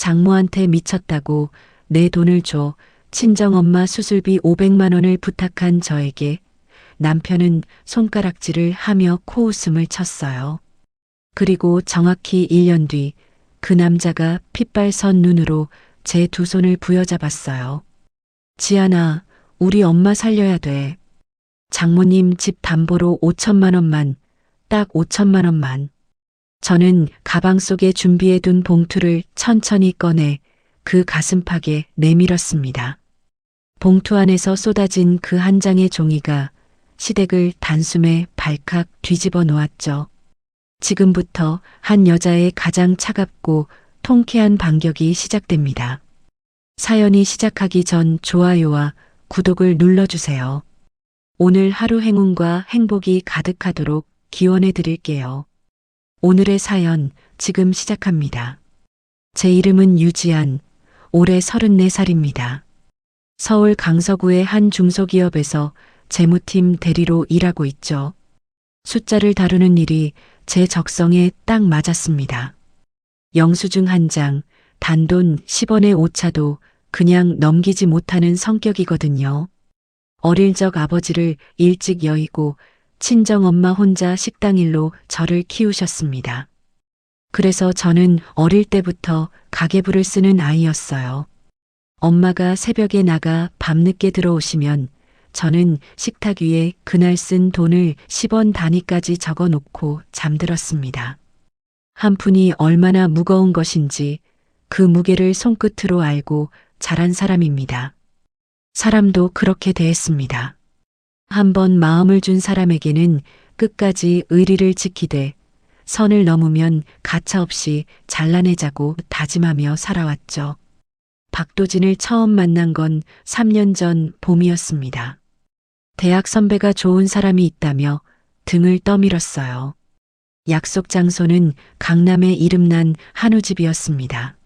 장모한테 미쳤다고 내 돈을 줘 친정엄마 수술비 500만 원을 부탁한 저에게 남편은 손가락질을 하며 코웃음을 쳤어요. 그리고 정확히 1년 뒤 그 남자가 핏발선 눈으로 제 두 손을 부여잡았어요. 지안아, 우리 엄마 살려야 돼. 장모님 집 담보로 5천만 원만, 딱 5천만 원만. 저는 가방 속에 준비해둔 봉투를 천천히 꺼내 그 가슴팍에 내밀었습니다. 봉투 안에서 쏟아진 그 한 장의 종이가 시댁을 단숨에 발칵 뒤집어 놓았죠. 지금부터 한 여자의 가장 차갑고 통쾌한 반격이 시작됩니다. 사연이 시작하기 전 좋아요와 구독을 눌러주세요. 오늘 하루 행운과 행복이 가득하도록 기원해 드릴게요. 오늘의 사연 지금 시작합니다. 제 이름은 유지안, 올해 34살입니다. 서울 강서구의 한 중소기업에서 재무팀 대리로 일하고 있죠. 숫자를 다루는 일이 제 적성에 딱 맞았습니다. 영수증 한 장, 단돈 10원의 오차도 그냥 넘기지 못하는 성격이거든요. 어릴 적 아버지를 일찍 여의고 친정엄마 혼자 식당일로 저를 키우셨습니다. 그래서 저는 어릴 때부터 가계부를 쓰는 아이였어요. 엄마가 새벽에 나가 밤늦게 들어오시면 저는 식탁 위에 그날 쓴 돈을 10원 단위까지 적어 놓고 잠들었습니다. 한 푼이 얼마나 무거운 것인지 그 무게를 손끝으로 알고 자란 사람입니다. 사람도 그렇게 대했습니다. 한번 마음을 준 사람에게는 끝까지 의리를 지키되 선을 넘으면 가차없이 잘라내자고 다짐하며 살아왔죠. 박도진을 처음 만난 건 3년 전 봄이었습니다. 대학 선배가 좋은 사람이 있다며 등을 떠밀었어요. 약속 장소는 강남의 이름난 한우집이었습니다.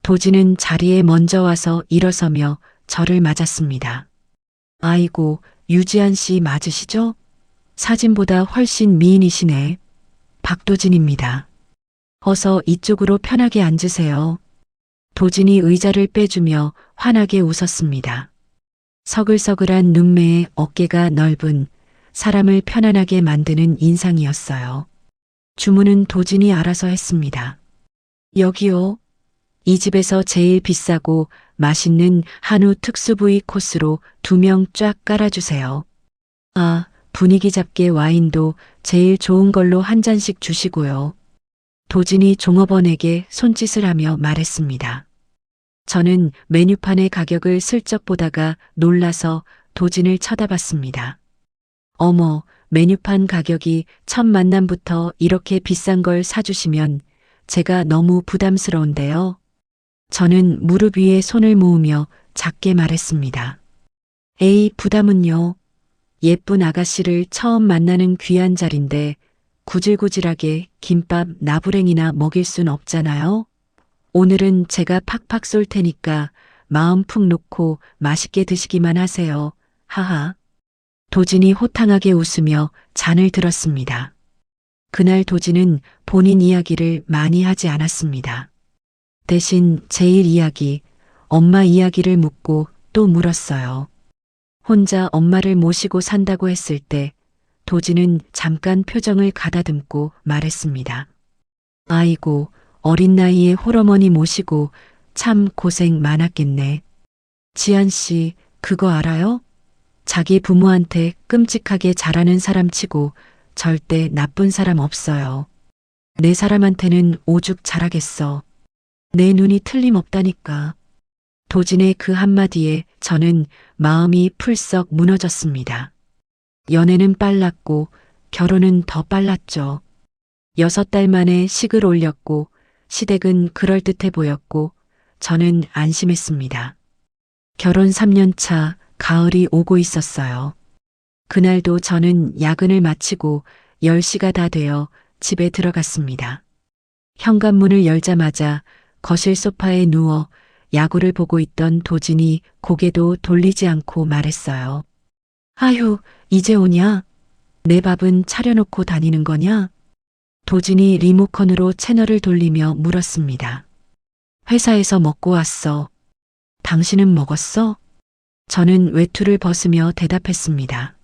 도진은 자리에 먼저 와서 일어서며 저를 맞았습니다. 아이고, 유지안 씨 맞으시죠? 사진보다 훨씬 미인이시네. 박도진입니다. 어서 이쪽으로 편하게 앉으세요. 도진이 의자를 빼주며 환하게 웃었습니다. 서글서글한 눈매에 어깨가 넓은 사람을 편안하게 만드는 인상이었어요. 주문은 도진이 알아서 했습니다. 여기요. 이 집에서 제일 비싸고 맛있는 한우 특수부위 코스로 2명 쫙 깔아주세요. 아, 분위기 잡게 와인도 제일 좋은 걸로 한 잔씩 주시고요. 도진이 종업원에게 손짓을 하며 말했습니다. 저는 메뉴판의 가격을 슬쩍 보다가 놀라서 도진을 쳐다봤습니다. 어머, 메뉴판 가격이 첫 만남부터 이렇게 비싼 걸 사주시면 제가 너무 부담스러운데요. 저는 무릎 위에 손을 모으며 작게 말했습니다. 에이, 부담은요. 예쁜 아가씨를 처음 만나는 귀한 자리인데 구질구질하게 김밥 나부랭이나 먹일 순 없잖아요. 오늘은 제가 팍팍 쏠 테니까 마음 푹 놓고 맛있게 드시기만 하세요. 하하. 도진이 호탕하게 웃으며 잔을 들었습니다. 그날 도진은 본인 이야기를 많이 하지 않았습니다. 대신 제일 이야기, 엄마 이야기를 묻고 또 물었어요. 혼자 엄마를 모시고 산다고 했을 때 도진은 잠깐 표정을 가다듬고 말했습니다. 아이고, 어린 나이에 홀어머니 모시고 참 고생 많았겠네. 지안 씨, 그거 알아요? 자기 부모한테 끔찍하게 잘하는 사람 치고 절대 나쁜 사람 없어요. 내 사람한테는 오죽 잘하겠어. 내 눈이 틀림없다니까. 도진의 그 한마디에 저는 마음이 풀썩 무너졌습니다. 연애는 빨랐고 결혼은 더 빨랐죠. 6달 만에 식을 올렸고 시댁은 그럴듯해 보였고 저는 안심했습니다. 결혼 3년 차 가을이 오고 있었어요. 그날도 저는 야근을 마치고 10시가 다 되어 집에 들어갔습니다. 현관문을 열자마자 거실 소파에 누워 야구를 보고 있던 도진이 고개도 돌리지 않고 말했어요. 아휴, 이제 오냐? 내 밥은 차려놓고 다니는 거냐? 도진이 리모컨으로 채널을 돌리며 물었습니다. 회사에서 먹고 왔어. 당신은 먹었어? 저는 외투를 벗으며 대답했습니다.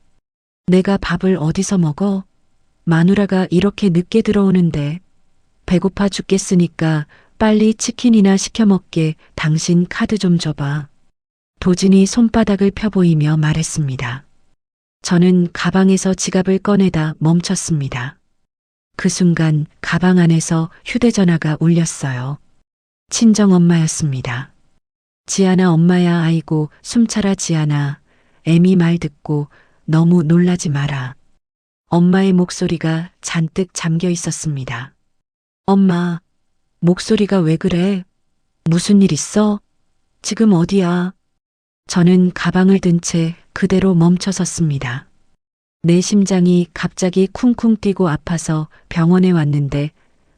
내가 밥을 어디서 먹어? 마누라가 이렇게 늦게 들어오는데 배고파 죽겠으니까 빨리 치킨이나 시켜 먹게 당신 카드 좀 줘봐. 도진이 손바닥을 펴보이며 말했습니다. 저는 가방에서 지갑을 꺼내다 멈췄습니다. 그 순간 가방 안에서 휴대전화가 울렸어요. 친정엄마였습니다. 지아나 엄마야 아이고 숨차라 지아나. 애미 말 듣고 너무 놀라지 마라. 엄마의 목소리가 잔뜩 잠겨 있었습니다. 엄마, 목소리가 왜 그래? 무슨 일 있어? 지금 어디야? 저는 가방을 든 채 그대로 멈춰 섰습니다. 내 심장이 갑자기 쿵쿵 뛰고 아파서 병원에 왔는데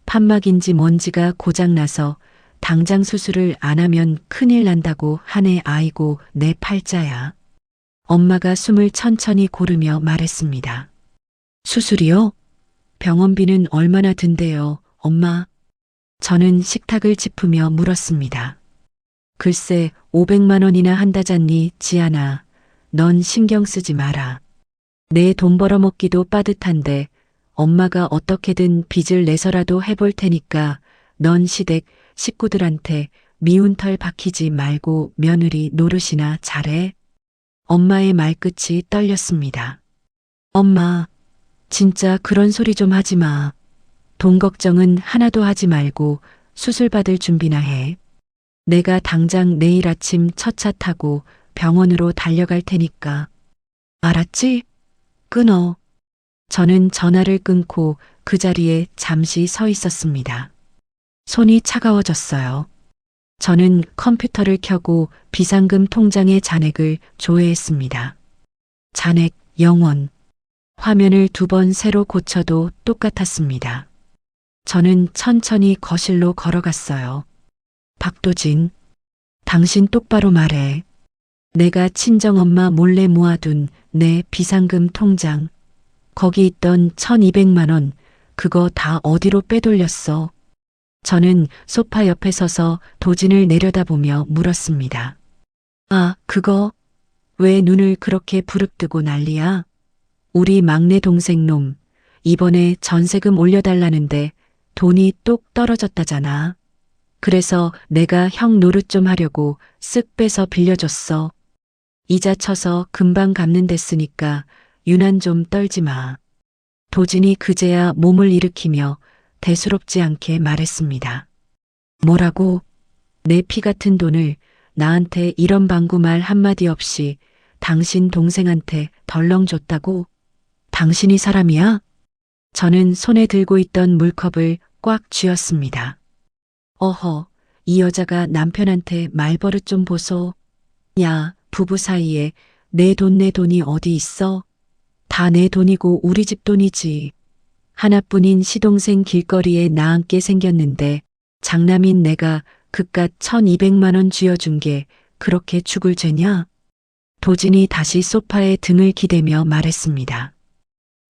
판막인지 뭔지가 고장나서 당장 수술을 안 하면 큰일 난다고 하네. 아이고 내 팔자야. 엄마가 숨을 천천히 고르며 말했습니다. 수술이요? 병원비는 얼마나 든대요, 엄마? 저는 식탁을 짚으며 물었습니다. 글쎄 500만 원이나 한다잖니 지아나. 넌 신경 쓰지 마라. 내 돈 벌어먹기도 빠듯한데 엄마가 어떻게든 빚을 내서라도 해볼 테니까 넌 시댁 식구들한테 미운 털 박히지 말고 며느리 노릇이나 잘해. 엄마의 말끝이 떨렸습니다. 엄마, 진짜 그런 소리 좀 하지 마. 돈 걱정은 하나도 하지 말고 수술 받을 준비나 해. 내가 당장 내일 아침 첫 차 타고 병원으로 달려갈 테니까. 알았지? 끊어. 저는 전화를 끊고 그 자리에 잠시 서 있었습니다. 손이 차가워졌어요. 저는 컴퓨터를 켜고 비상금 통장의 잔액을 조회했습니다. 잔액 0원. 화면을 2번 새로 고쳐도 똑같았습니다. 저는 천천히 거실로 걸어갔어요. 박도진, 당신 똑바로 말해. 내가 친정엄마 몰래 모아둔 내 비상금 통장, 거기 있던 1200만 원, 그거 다 어디로 빼돌렸어? 저는 소파 옆에 서서 도진을 내려다보며 물었습니다. 아, 그거? 왜 눈을 그렇게 부릅뜨고 난리야? 우리 막내 동생 놈, 이번에 전세금 올려달라는데 돈이 똑 떨어졌다잖아. 그래서 내가 형 노릇 좀 하려고 쓱 빼서 빌려줬어. 이자 쳐서 금방 갚는 데쓰니까 유난 좀 떨지 마. 도진이 그제야 몸을 일으키며 대수롭지 않게 말했습니다. 뭐라고? 내 피 같은 돈을 나한테 이런 방구 말 한마디 없이 당신 동생한테 덜렁 줬다고? 당신이 사람이야? 저는 손에 들고 있던 물컵을 꽉 쥐었습니다. 어허, 이 여자가 남편한테 말버릇 좀 보소. 야, 부부 사이에 내 돈이 어디 있어? 다 내 돈이고 우리 집 돈이지. 하나뿐인 시동생 길거리에 나앉게 생겼는데 장남인 내가 그깟 1200만 원 쥐어준 게 그렇게 죽을 죄냐? 도진이 다시 소파에 등을 기대며 말했습니다.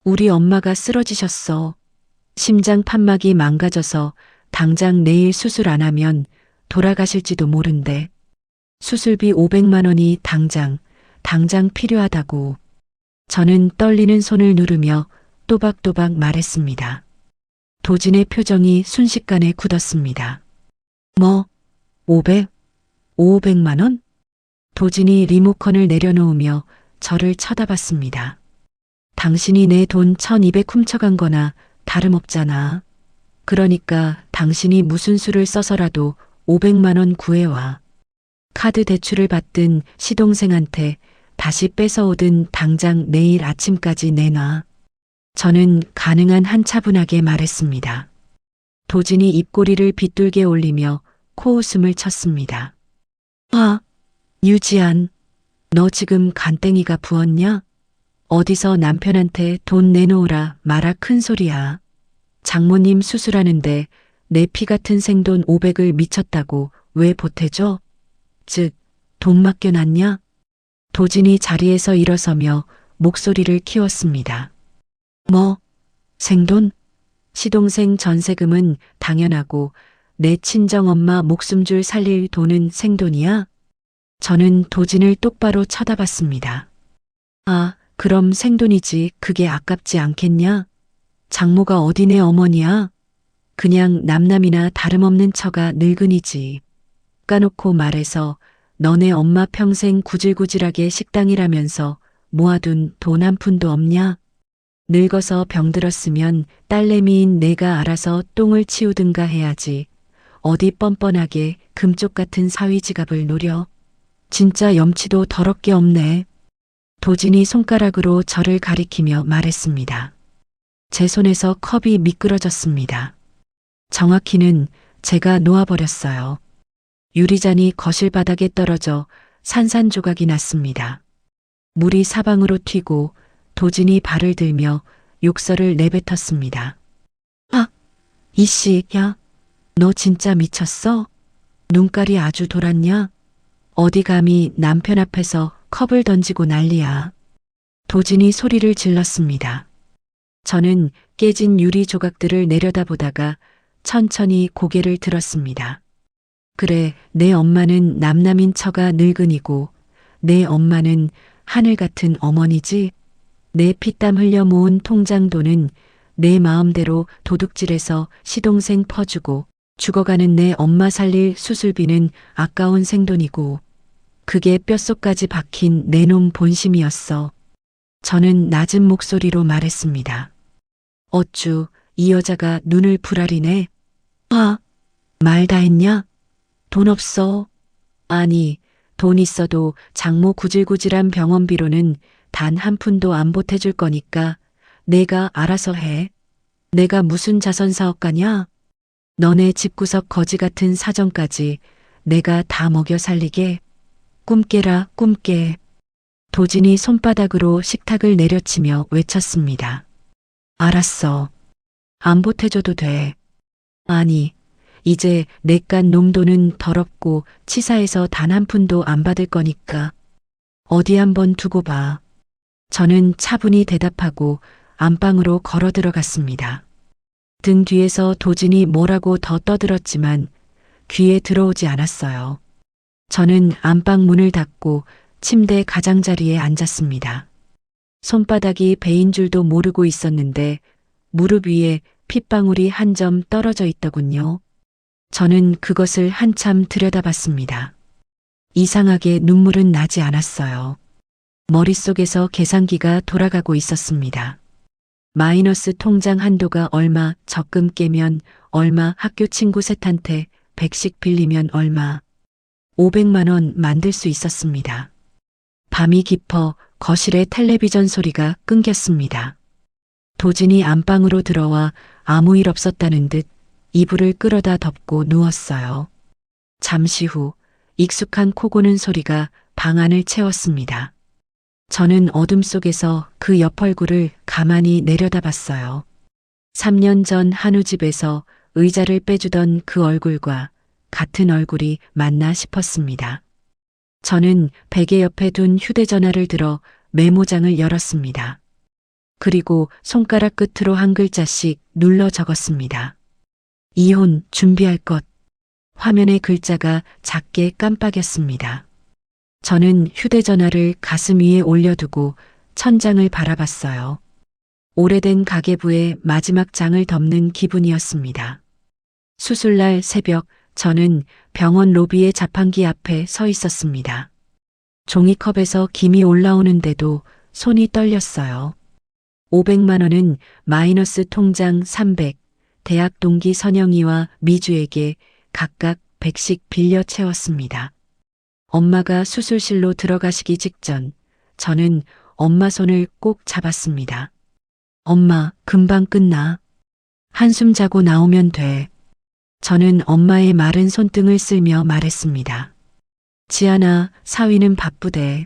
우리 엄마가 쓰러지셨어. 심장 판막이 망가져서 당장 내일 수술 안 하면 돌아가실지도 모른대. 수술비 500만 원이 당장 필요하다고. 저는 떨리는 손을 누르며 또박또박 말했습니다. 도진의 표정이 순식간에 굳었습니다. 뭐? 500만 원? 도진이 리모컨을 내려놓으며 저를 쳐다봤습니다. 당신이 내 돈 1200 훔쳐간 거나 다름없잖아. 그러니까 당신이 무슨 수를 써서라도 500만 원 구해와. 카드 대출을 받든 시동생한테 다시 뺏어오든 당장 내일 아침까지 내놔. 저는 가능한 한 차분하게 말했습니다. 도진이 입꼬리를 빗둘게 올리며 코웃음을 쳤습니다. 아, 유지안, 너 지금 간땡이가 부었냐? 어디서 남편한테 돈 내놓으라 마라 큰 소리야. 장모님 수술하는데 내 피 같은 생돈 500을 미쳤다고 왜 보태줘? 즉, 돈 맡겨놨냐? 도진이 자리에서 일어서며 목소리를 키웠습니다. 뭐? 생돈? 시동생 전세금은 당연하고 내 친정엄마 목숨줄 살릴 돈은 생돈이야? 저는 도진을 똑바로 쳐다봤습니다. 아, 그럼 생돈이지. 그게 아깝지 않겠냐? 장모가 어디 내 어머니야? 그냥 남남이나 다름없는 처가 늙은이지. 까놓고 말해서 너네 엄마 평생 구질구질하게 식당이라면서 모아둔 돈 한 푼도 없냐? 늙어서 병들었으면 딸내미인 내가 알아서 똥을 치우든가 해야지. 어디 뻔뻔하게 금쪽 같은 사위 지갑을 노려. 진짜 염치도 더럽게 없네. 도진이 손가락으로 저를 가리키며 말했습니다. 제 손에서 컵이 미끄러졌습니다. 정확히는 제가 놓아버렸어요. 유리잔이 거실 바닥에 떨어져 산산조각이 났습니다. 물이 사방으로 튀고 도진이 발을 들며 욕설을 내뱉었습니다. 아, 이씨, 야, 너 진짜 미쳤어? 눈깔이 아주 돌았냐? 어디 감히 남편 앞에서 컵을 던지고 난리야. 도진이 소리를 질렀습니다. 저는 깨진 유리 조각들을 내려다보다가 천천히 고개를 들었습니다. 그래, 내 엄마는 남남인 처가 늙은이고 내 엄마는 하늘 같은 어머니지. 내 피땀 흘려 모은 통장돈은 내 마음대로 도둑질해서 시동생 퍼주고 죽어가는 내 엄마 살릴 수술비는 아까운 생돈이고 그게 뼛속까지 박힌 내 놈 본심이었어. 저는 낮은 목소리로 말했습니다. 어쭈, 이 여자가 눈을 부라리네. 아, 말 다 했냐? 돈 없어. 아니, 돈 있어도 장모 구질구질한 병원비로는 단 한 푼도 안 보태줄 거니까 내가 알아서 해. 내가 무슨 자선사업가냐? 너네 집구석 거지 같은 사정까지 내가 다 먹여 살리게. 꿈깨라, 꿈깨. 도진이 손바닥으로 식탁을 내려치며 외쳤습니다. 알았어. 안 보태줘도 돼. 아니, 이제 내깟 놈돈은 더럽고 치사해서 단 한 푼도 안 받을 거니까 어디 한번 두고 봐. 저는 차분히 대답하고 안방으로 걸어 들어갔습니다. 등 뒤에서 도진이 뭐라고 더 떠들었지만 귀에 들어오지 않았어요. 저는 안방 문을 닫고 침대 가장자리에 앉았습니다. 손바닥이 베인 줄도 모르고 있었는데 무릎 위에 핏방울이 한 점 떨어져 있더군요. 저는 그것을 한참 들여다봤습니다. 이상하게 눈물은 나지 않았어요. 머릿속에서 계산기가 돌아가고 있었습니다. 마이너스 통장 한도가 얼마, 적금 깨면 얼마, 학교 친구 셋한테 100씩 빌리면 얼마, 500만 원 만들 수 있었습니다. 밤이 깊어 거실에 텔레비전 소리가 끊겼습니다. 도진이 안방으로 들어와 아무 일 없었다는 듯 이불을 끌어다 덮고 누웠어요. 잠시 후 익숙한 코 고는 소리가 방 안을 채웠습니다. 저는 어둠 속에서 그 옆 얼굴을 가만히 내려다봤어요. 3년 전 한우 집에서 의자를 빼주던 그 얼굴과 같은 얼굴이 맞나 싶었습니다. 저는 베개 옆에 둔 휴대전화를 들어 메모장을 열었습니다. 그리고 손가락 끝으로 한 글자씩 눌러 적었습니다. 이혼 준비할 것. 화면의 글자가 작게 깜빡였습니다. 저는 휴대전화를 가슴 위에 올려두고 천장을 바라봤어요. 오래된 가계부의 마지막 장을 덮는 기분이었습니다. 수술날 새벽 저는 병원 로비의 자판기 앞에 서 있었습니다. 종이컵에서 김이 올라오는데도 손이 떨렸어요. 500만 원은 마이너스 통장 300, 대학 동기 선영이와 미주에게 각각 100씩 빌려 채웠습니다. 엄마가 수술실로 들어가시기 직전 저는 엄마 손을 꼭 잡았습니다. 엄마, 금방 끝나. 한숨 자고 나오면 돼. 저는 엄마의 마른 손등을 쓸며 말했습니다. 지안아, 사위는 바쁘대.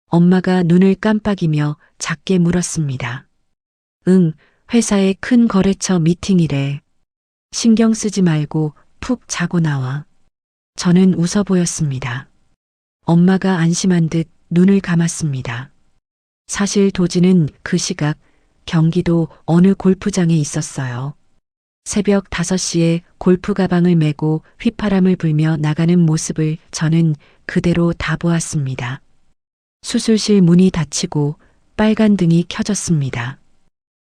엄마가 눈을 깜빡이며 작게 물었습니다. 응, 회사의 큰 거래처 미팅이래. 신경 쓰지 말고 푹 자고 나와. 저는 웃어 보였습니다. 엄마가 안심한 듯 눈을 감았습니다. 사실 도진은 그 시각 경기도 어느 골프장에 있었어요. 새벽 5시에 골프 가방을 메고 휘파람을 불며 나가는 모습을 저는 그대로 다 보았습니다. 수술실 문이 닫히고 빨간 등이 켜졌습니다.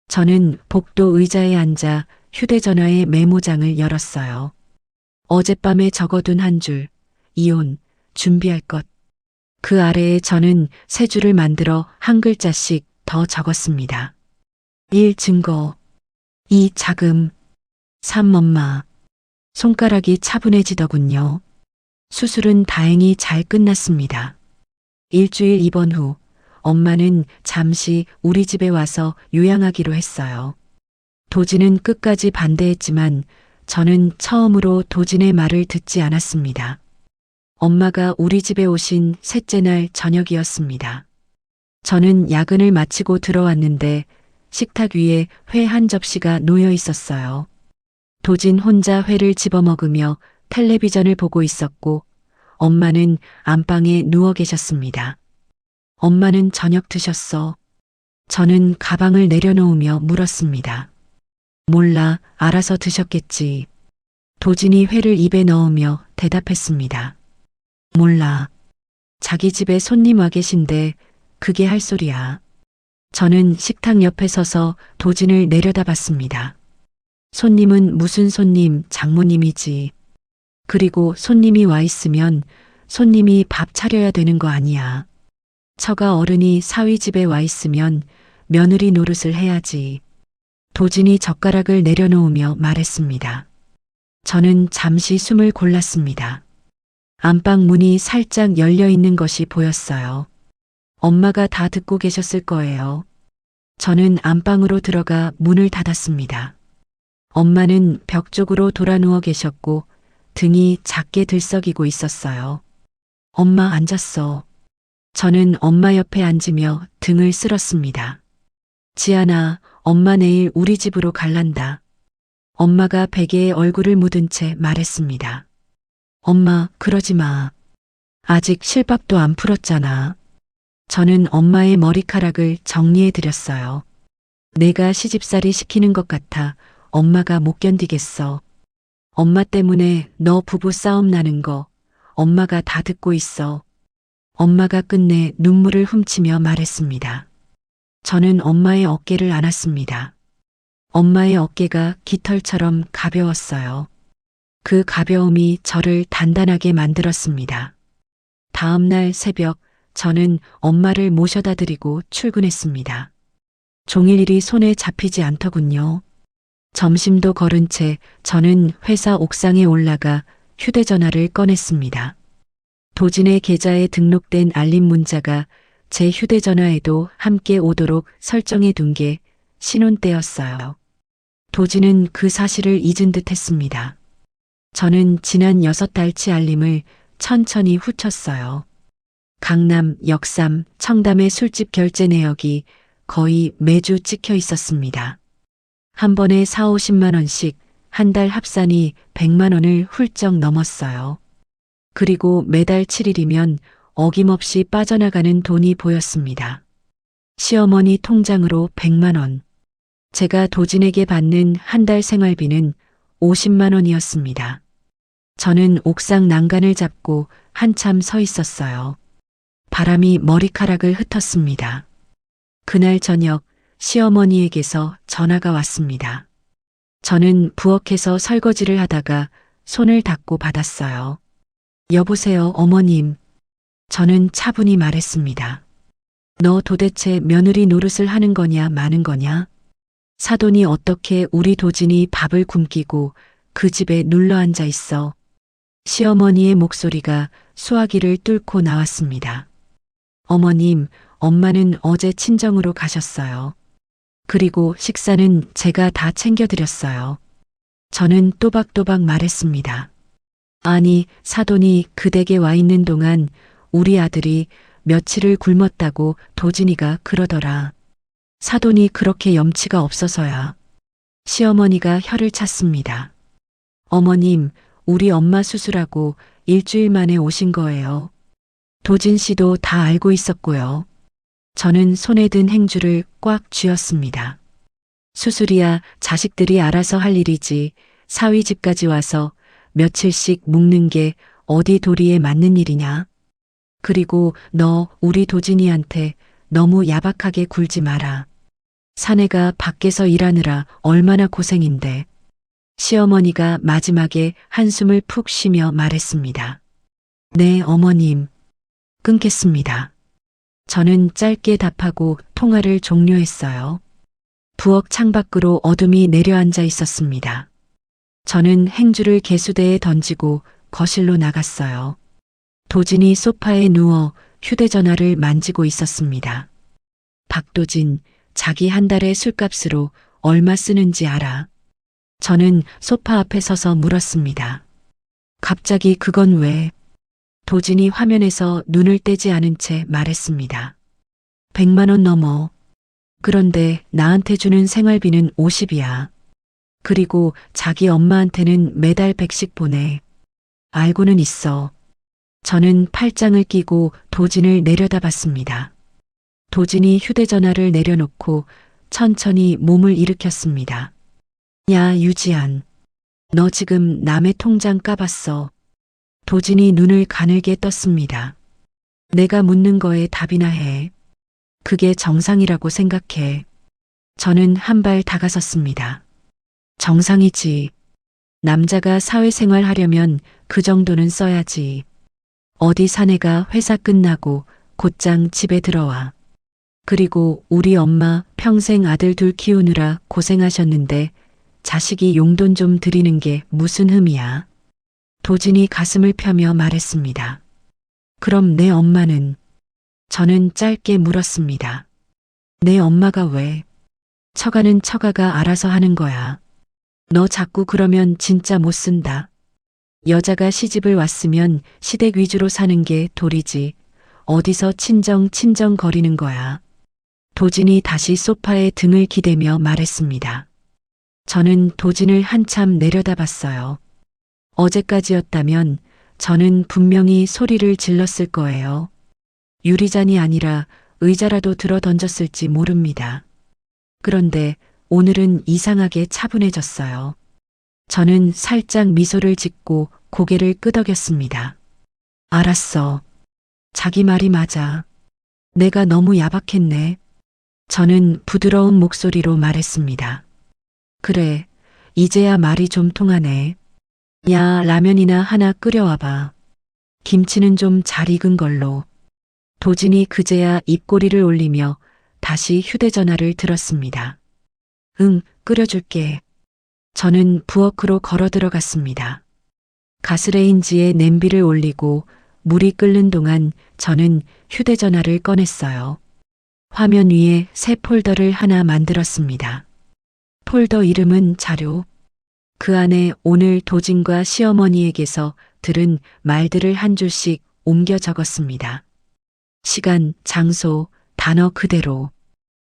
저는 복도 의자에 앉아 휴대전화의 메모장을 열었어요. 어젯밤에 적어둔 한 줄, 이혼, 준비할 것. 그 아래에 저는 세 줄을 만들어 한 글자씩 더 적었습니다. 1. 증거. 2. 자금. 3. 엄마. 손가락이 차분해지더군요. 수술은 다행히 잘 끝났습니다. 일주일 입원 후 엄마는 잠시 우리 집에 와서 요양하기로 했어요. 도진은 끝까지 반대했지만 저는 처음으로 도진의 말을 듣지 않았습니다. 엄마가 우리 집에 오신 셋째 날 저녁이었습니다. 저는 야근을 마치고 들어왔는데 식탁 위에 회 한 접시가 놓여 있었어요. 도진 혼자 회를 집어먹으며 텔레비전을 보고 있었고 엄마는 안방에 누워 계셨습니다. 엄마는 저녁 드셨어? 저는 가방을 내려놓으며 물었습니다. 몰라, 알아서 드셨겠지. 도진이 회를 입에 넣으며 대답했습니다. 몰라. 자기 집에 손님 와 계신데 그게 할 소리야. 저는 식탁 옆에 서서 도진을 내려다봤습니다. 손님은 무슨 손님, 장모님이지. 그리고 손님이 와 있으면 손님이 밥 차려야 되는 거 아니야. 처가 어른이 사위 집에 와 있으면 며느리 노릇을 해야지. 도진이 젓가락을 내려놓으며 말했습니다. 저는 잠시 숨을 골랐습니다. 안방 문이 살짝 열려 있는 것이 보였어요. 엄마가 다 듣고 계셨을 거예요. 저는 안방으로 들어가 문을 닫았습니다. 엄마는 벽 쪽으로 돌아 누워 계셨고 등이 작게 들썩이고 있었어요. 엄마 앉았어. 저는 엄마 옆에 앉으며 등을 쓸었습니다. 지안아, 엄마 내일 우리 집으로 갈란다. 엄마가 베개에 얼굴을 묻은 채 말했습니다. 엄마, 그러지 마. 아직 실밥도 안 풀었잖아. 저는 엄마의 머리카락을 정리해 드렸어요. 내가 시집살이 시키는 것 같아 엄마가 못 견디겠어. 엄마 때문에 너 부부 싸움 나는 거 엄마가 다 듣고 있어. 엄마가 끝내 눈물을 훔치며 말했습니다. 저는 엄마의 어깨를 안았습니다. 엄마의 어깨가 깃털처럼 가벼웠어요. 그 가벼움이 저를 단단하게 만들었습니다. 다음 날 새벽 저는 엄마를 모셔다 드리고 출근했습니다. 종일 일이 손에 잡히지 않더군요. 점심도 거른 채 저는 회사 옥상에 올라가 휴대전화를 꺼냈습니다. 도진의 계좌에 등록된 알림 문자가 제 휴대전화에도 함께 오도록 설정해 둔 게 신혼 때였어요. 도진은 그 사실을 잊은 듯 했습니다. 저는 지난 6달치 알림을 천천히 훑었어요. 강남, 역삼, 청담의 술집 결제 내역이 거의 매주 찍혀 있었습니다. 한 번에 4, 50만 원씩 한 달 합산이 100만 원을 훌쩍 넘었어요. 그리고 매달 7일이면 어김없이 빠져나가는 돈이 보였습니다. 시어머니 통장으로 100만 원. 제가 도진에게 받는 한 달 생활비는 50만 원이었습니다. 저는 옥상 난간을 잡고 한참 서 있었어요. 바람이 머리카락을 흩었습니다. 그날 저녁 시어머니에게서 전화가 왔습니다. 저는 부엌에서 설거지를 하다가 손을 닦고 받았어요. 여보세요, 어머님. 저는 차분히 말했습니다. 너 도대체 며느리 노릇을 하는 거냐 마는 거냐? 사돈이 어떻게 우리 도진이 밥을 굶기고 그 집에 눌러 앉아 있어? 시어머니의 목소리가 수화기를 뚫고 나왔습니다. 어머님, 엄마는 어제 친정으로 가셨어요. 그리고 식사는 제가 다 챙겨드렸어요. 저는 또박또박 말했습니다. 아니, 사돈이 그 댁에 와 있는 동안 우리 아들이 며칠을 굶었다고 도진이가 그러더라. 사돈이 그렇게 염치가 없어서야. 시어머니가 혀를 찼습니다. 어머님, 우리 엄마 수술하고 일주일 만에 오신 거예요. 도진 씨도 다 알고 있었고요. 저는 손에 든 행주를 꽉 쥐었습니다. 수술이야 자식들이 알아서 할 일이지. 사위 집까지 와서 며칠씩 묵는 게 어디 도리에 맞는 일이냐. 그리고 너 우리 도진이한테 너무 야박하게 굴지 마라. 사내가 밖에서 일하느라 얼마나 고생인데. 시어머니가 마지막에 한숨을 푹 쉬며 말했습니다. 네, 어머님. 끊겠습니다. 저는 짧게 답하고 통화를 종료했어요. 부엌 창밖으로 어둠이 내려앉아 있었습니다. 저는 행주를 개수대에 던지고 거실로 나갔어요. 도진이 소파에 누워 휴대전화를 만지고 있었습니다. 박도진, 자기 한 달의 술값으로 얼마 쓰는지 알아? 저는 소파 앞에 서서 물었습니다. 갑자기 그건 왜? 도진이 화면에서 눈을 떼지 않은 채 말했습니다. 100만 원 넘어. 그런데 나한테 주는 생활비는 50이야. 그리고 자기 엄마한테는 매달 100씩 보내. 알고는 있어. 저는 팔짱을 끼고 도진을 내려다봤습니다. 도진이 휴대전화를 내려놓고 천천히 몸을 일으켰습니다. 야, 유지안. 너 지금 남의 통장 까봤어. 도진이 눈을 가늘게 떴습니다. 내가 묻는 거에 답이나 해. 그게 정상이라고 생각해. 저는 한 발 다가섰습니다. 정상이지. 남자가 사회생활 하려면 그 정도는 써야지. 어디 사내가 회사 끝나고 곧장 집에 들어와. 그리고 우리 엄마 평생 아들 둘 키우느라 고생하셨는데 자식이 용돈 좀 드리는 게 무슨 흠이야. 도진이 가슴을 펴며 말했습니다. 그럼 내 엄마는? 저는 짧게 물었습니다. 내 엄마가 왜? 처가는 처가가 알아서 하는 거야. 너 자꾸 그러면 진짜 못 쓴다. 여자가 시집을 왔으면 시댁 위주로 사는 게 도리지. 어디서 친정 거리는 거야. 도진이 다시 소파에 등을 기대며 말했습니다. 저는 도진을 한참 내려다봤어요. 어제까지였다면 저는 분명히 소리를 질렀을 거예요. 유리잔이 아니라 의자라도 들어 던졌을지 모릅니다. 그런데 오늘은 이상하게 차분해졌어요. 저는 살짝 미소를 짓고 고개를 끄덕였습니다. 알았어. 자기 말이 맞아. 내가 너무 야박했네. 저는 부드러운 목소리로 말했습니다. 그래, 이제야 말이 좀 통하네. 야, 라면이나 하나 끓여와봐. 김치는 좀 잘 익은 걸로. 도진이 그제야 입꼬리를 올리며 다시 휴대전화를 들었습니다. 응, 끓여줄게. 저는 부엌으로 걸어 들어갔습니다. 가스레인지에 냄비를 올리고 물이 끓는 동안 저는 휴대전화를 꺼냈어요. 화면 위에 새 폴더를 하나 만들었습니다. 폴더 이름은 자료. 그 안에 오늘 도진과 시어머니에게서 들은 말들을 한 줄씩 옮겨 적었습니다. 시간, 장소, 단어 그대로.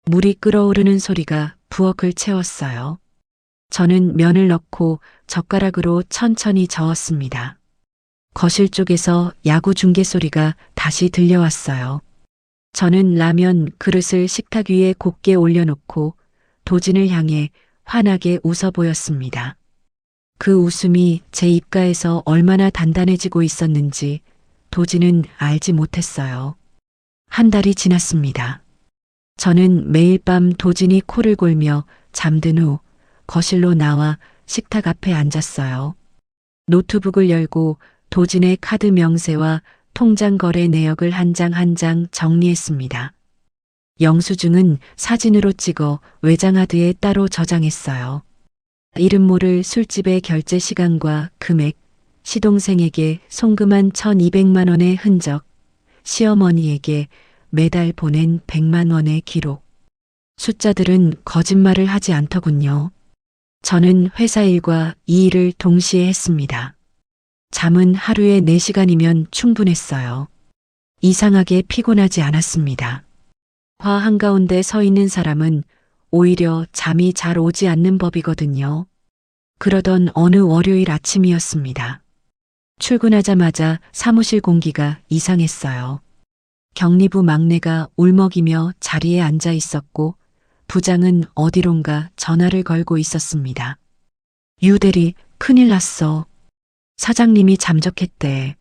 물이 끓어오르는 소리가 부엌을 채웠어요. 저는 면을 넣고 젓가락으로 천천히 저었습니다. 거실 쪽에서 야구 중계 소리가 다시 들려왔어요. 저는 라면 그릇을 식탁 위에 곱게 올려놓고 도진을 향해 환하게 웃어 보였습니다. 그 웃음이 제 입가에서 얼마나 단단해지고 있었는지 도진은 알지 못했어요. 한 달이 지났습니다. 저는 매일 밤 도진이 코를 골며 잠든 후 거실로 나와 식탁 앞에 앉았어요. 노트북을 열고 도진의 카드 명세와 통장 거래 내역을 한 장 한 장 정리했습니다. 영수증은 사진으로 찍어 외장하드에 따로 저장했어요. 이름 모를 술집의 결제 시간과 금액, 시동생에게 송금한 1,200만 원의 흔적, 시어머니에게 매달 보낸 100만 원의 기록. 숫자들은 거짓말을 하지 않더군요. 저는 회사 일과 이 일을 동시에 했습니다. 잠은 하루에 4시간이면 충분했어요. 이상하게 피곤하지 않았습니다. 화 한가운데 서 있는 사람은 오히려 잠이 잘 오지 않는 법이거든요. 그러던 어느 월요일 아침이었습니다. 출근하자마자 사무실 공기가 이상했어요. 격리부 막내가 울먹이며 자리에 앉아 있었고 부장은 어디론가 전화를 걸고 있었습니다. 유 대리, 큰일 났어. 사장님이 잠적했대.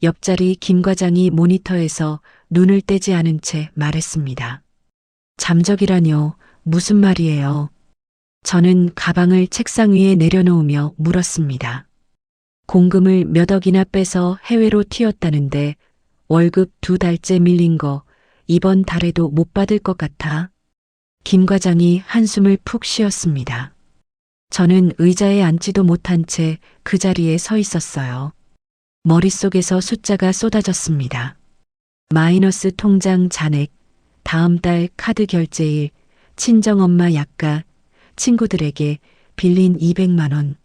옆자리 김 과장이 모니터에서 눈을 떼지 않은 채 말했습니다. 잠적이라뇨, 무슨 말이에요? 저는 가방을 책상 위에 내려놓으며 물었습니다. 공금을 몇 억이나 빼서 해외로 튀었다는데 월급 2달째 밀린 거 이번 달에도 못 받을 것 같아. 김 과장이 한숨을 푹 쉬었습니다. 저는 의자에 앉지도 못한 채 그 자리에 서 있었어요. 머릿속에서 숫자가 쏟아졌습니다. 마이너스 통장 잔액, 다음 달 카드 결제일, 친정엄마 약가, 친구들에게 빌린 200만 원.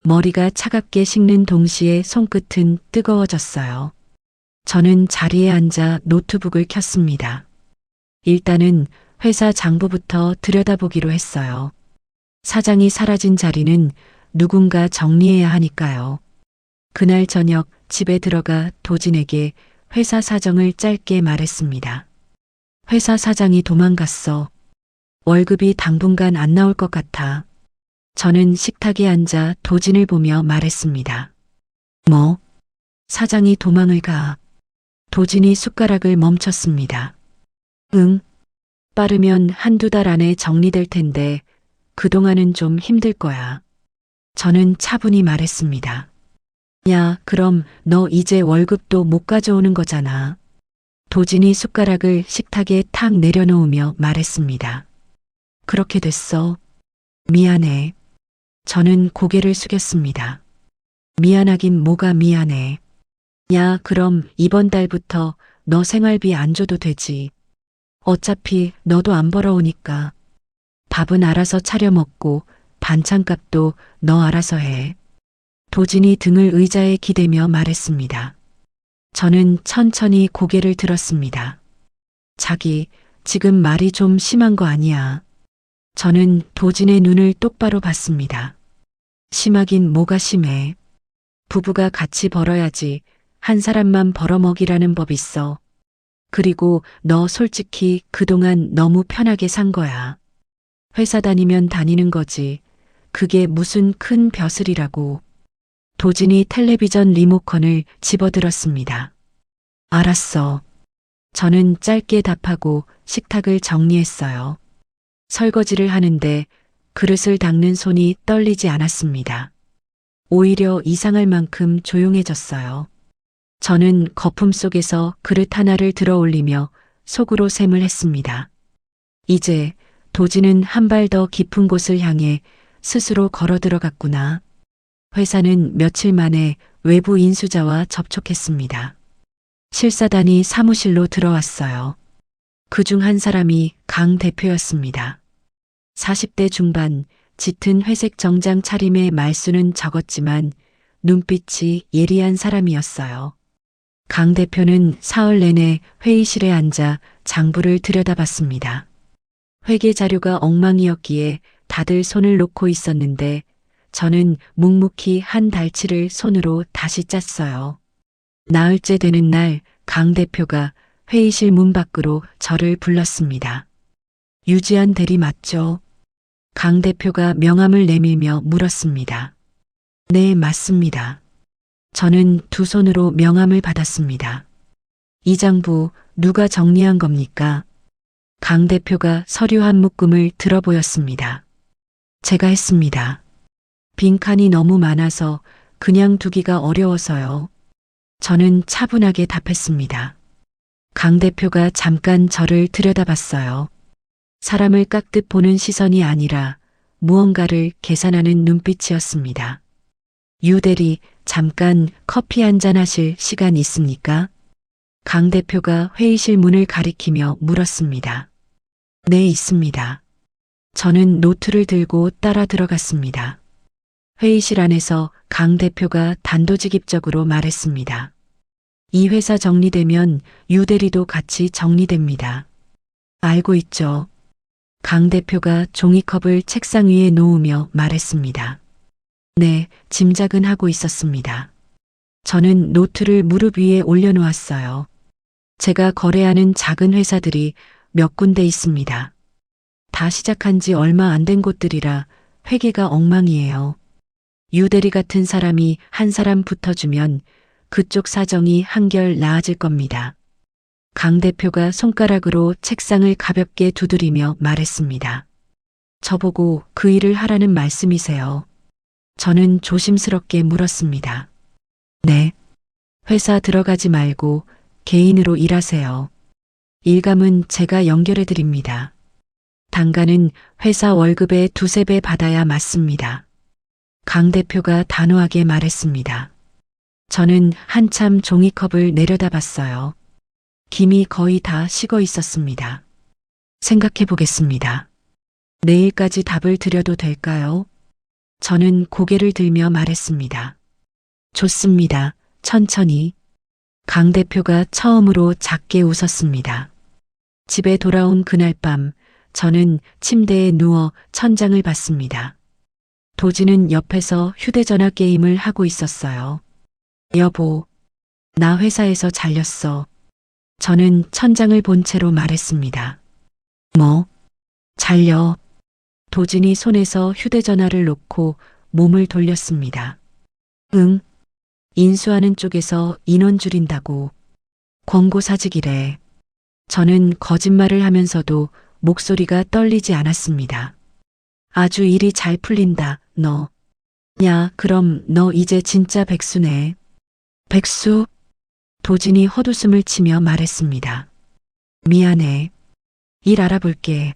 머리가 차갑게 식는 동시에 손끝은 뜨거워졌어요. 저는 자리에 앉아 노트북을 켰습니다. 일단은 회사 장부부터 들여다보기로 했어요. 사장이 사라진 자리는 누군가 정리해야 하니까요. 그날 저녁 집에 들어가 도진에게 회사 사정을 짧게 말했습니다. 회사 사장이 도망갔어. 월급이 당분간 안 나올 것 같아. 저는 식탁에 앉아 도진을 보며 말했습니다. 뭐? 사장이 도망을 가. 도진이 숟가락을 멈췄습니다. 응. 빠르면 한두 달 안에 정리될 텐데 그동안은 좀 힘들 거야. 저는 차분히 말했습니다. 야, 그럼 너 이제 월급도 못 가져오는 거잖아. 도진이 숟가락을 식탁에 탁 내려놓으며 말했습니다. 그렇게 됐어. 미안해. 저는 고개를 숙였습니다. 미안하긴 뭐가 미안해. 야, 그럼 이번 달부터 너 생활비 안 줘도 되지. 어차피 너도 안 벌어오니까. 밥은 알아서 차려 먹고 반찬값도 너 알아서 해. 도진이 등을 의자에 기대며 말했습니다. 저는 천천히 고개를 들었습니다. 자기, 지금 말이 좀 심한 거 아니야. 저는 도진의 눈을 똑바로 봤습니다. 심하긴 뭐가 심해. 부부가 같이 벌어야지 한 사람만 벌어먹이라는 법 있어. 그리고 너 솔직히 그동안 너무 편하게 산 거야. 회사 다니면 다니는 거지. 그게 무슨 큰 벼슬이라고. 도진이 텔레비전 리모컨을 집어들었습니다. 알았어. 저는 짧게 답하고 식탁을 정리했어요. 설거지를 하는데 그릇을 닦는 손이 떨리지 않았습니다. 오히려 이상할 만큼 조용해졌어요. 저는 거품 속에서 그릇 하나를 들어 올리며 속으로 셈을 했습니다. 이제 도진은 한 발 더 깊은 곳을 향해 스스로 걸어 들어갔구나. 회사는 며칠 만에 외부 인수자와 접촉했습니다. 실사단이 사무실로 들어왔어요. 그중 한 사람이 강 대표였습니다. 40대 중반, 짙은 회색 정장 차림의 말수는 적었지만 눈빛이 예리한 사람이었어요. 강 대표는 사흘 내내 회의실에 앉아 장부를 들여다봤습니다. 회계 자료가 엉망이었기에 다들 손을 놓고 있었는데 저는 묵묵히 한 달치를 손으로 다시 짰어요. 나흘째 되는 날 강 대표가 회의실 문 밖으로 저를 불렀습니다. 유지한 대리 맞죠? 강 대표가 명함을 내밀며 물었습니다. 네, 맞습니다. 저는 두 손으로 명함을 받았습니다. 이 장부 누가 정리한 겁니까? 강 대표가 서류 한 묶음을 들어 보였습니다. 제가 했습니다. 빈칸이 너무 많아서 그냥 두기가 어려워서요. 저는 차분하게 답했습니다. 강 대표가 잠깐 저를 들여다봤어요. 사람을 깍듯 보는 시선이 아니라 무언가를 계산하는 눈빛이었습니다. 유 대리, 잠깐 커피 한잔 하실 시간 있습니까? 강 대표가 회의실 문을 가리키며 물었습니다. 네, 있습니다. 저는 노트를 들고 따라 들어갔습니다. 회의실 안에서 강 대표가 단도직입적으로 말했습니다. 이 회사 정리되면 유 대리도 같이 정리됩니다. 알고 있죠. 강 대표가 종이컵을 책상 위에 놓으며 말했습니다. 네, 짐작은 하고 있었습니다. 저는 노트를 무릎 위에 올려놓았어요. 제가 거래하는 작은 회사들이 몇 군데 있습니다. 다 시작한 지 얼마 안 된 곳들이라 회계가 엉망이에요. 유대리 같은 사람이 한 사람 붙어주면 그쪽 사정이 한결 나아질 겁니다. 강 대표가 손가락으로 책상을 가볍게 두드리며 말했습니다. 저보고 그 일을 하라는 말씀이세요? 저는 조심스럽게 물었습니다. 네. 회사 들어가지 말고 개인으로 일하세요. 일감은 제가 연결해 드립니다. 단가는 회사 월급의 2~3배 받아야 맞습니다. 강 대표가 단호하게 말했습니다. 저는 한참 종이컵을 내려다봤어요. 김이 거의 다 식어 있었습니다. 생각해 보겠습니다. 내일까지 답을 드려도 될까요? 저는 고개를 들며 말했습니다. 좋습니다. 천천히. 강 대표가 처음으로 작게 웃었습니다. 집에 돌아온 그날 밤 저는 침대에 누워 천장을 봤습니다. 도진은 옆에서 휴대전화 게임을 하고 있었어요. 여보, 나 회사에서 잘렸어. 저는 천장을 본 채로 말했습니다. 뭐? 잘려. 도진이 손에서 휴대전화를 놓고 몸을 돌렸습니다. 응. 인수하는 쪽에서 인원 줄인다고. 권고 사직이래. 저는 거짓말을 하면서도 목소리가 떨리지 않았습니다. 아주 일이 잘 풀린다, 너. 야, 그럼 너 이제 진짜 백수네. 백수? 도진이 헛웃음을 치며 말했습니다. 미안해. 일 알아볼게.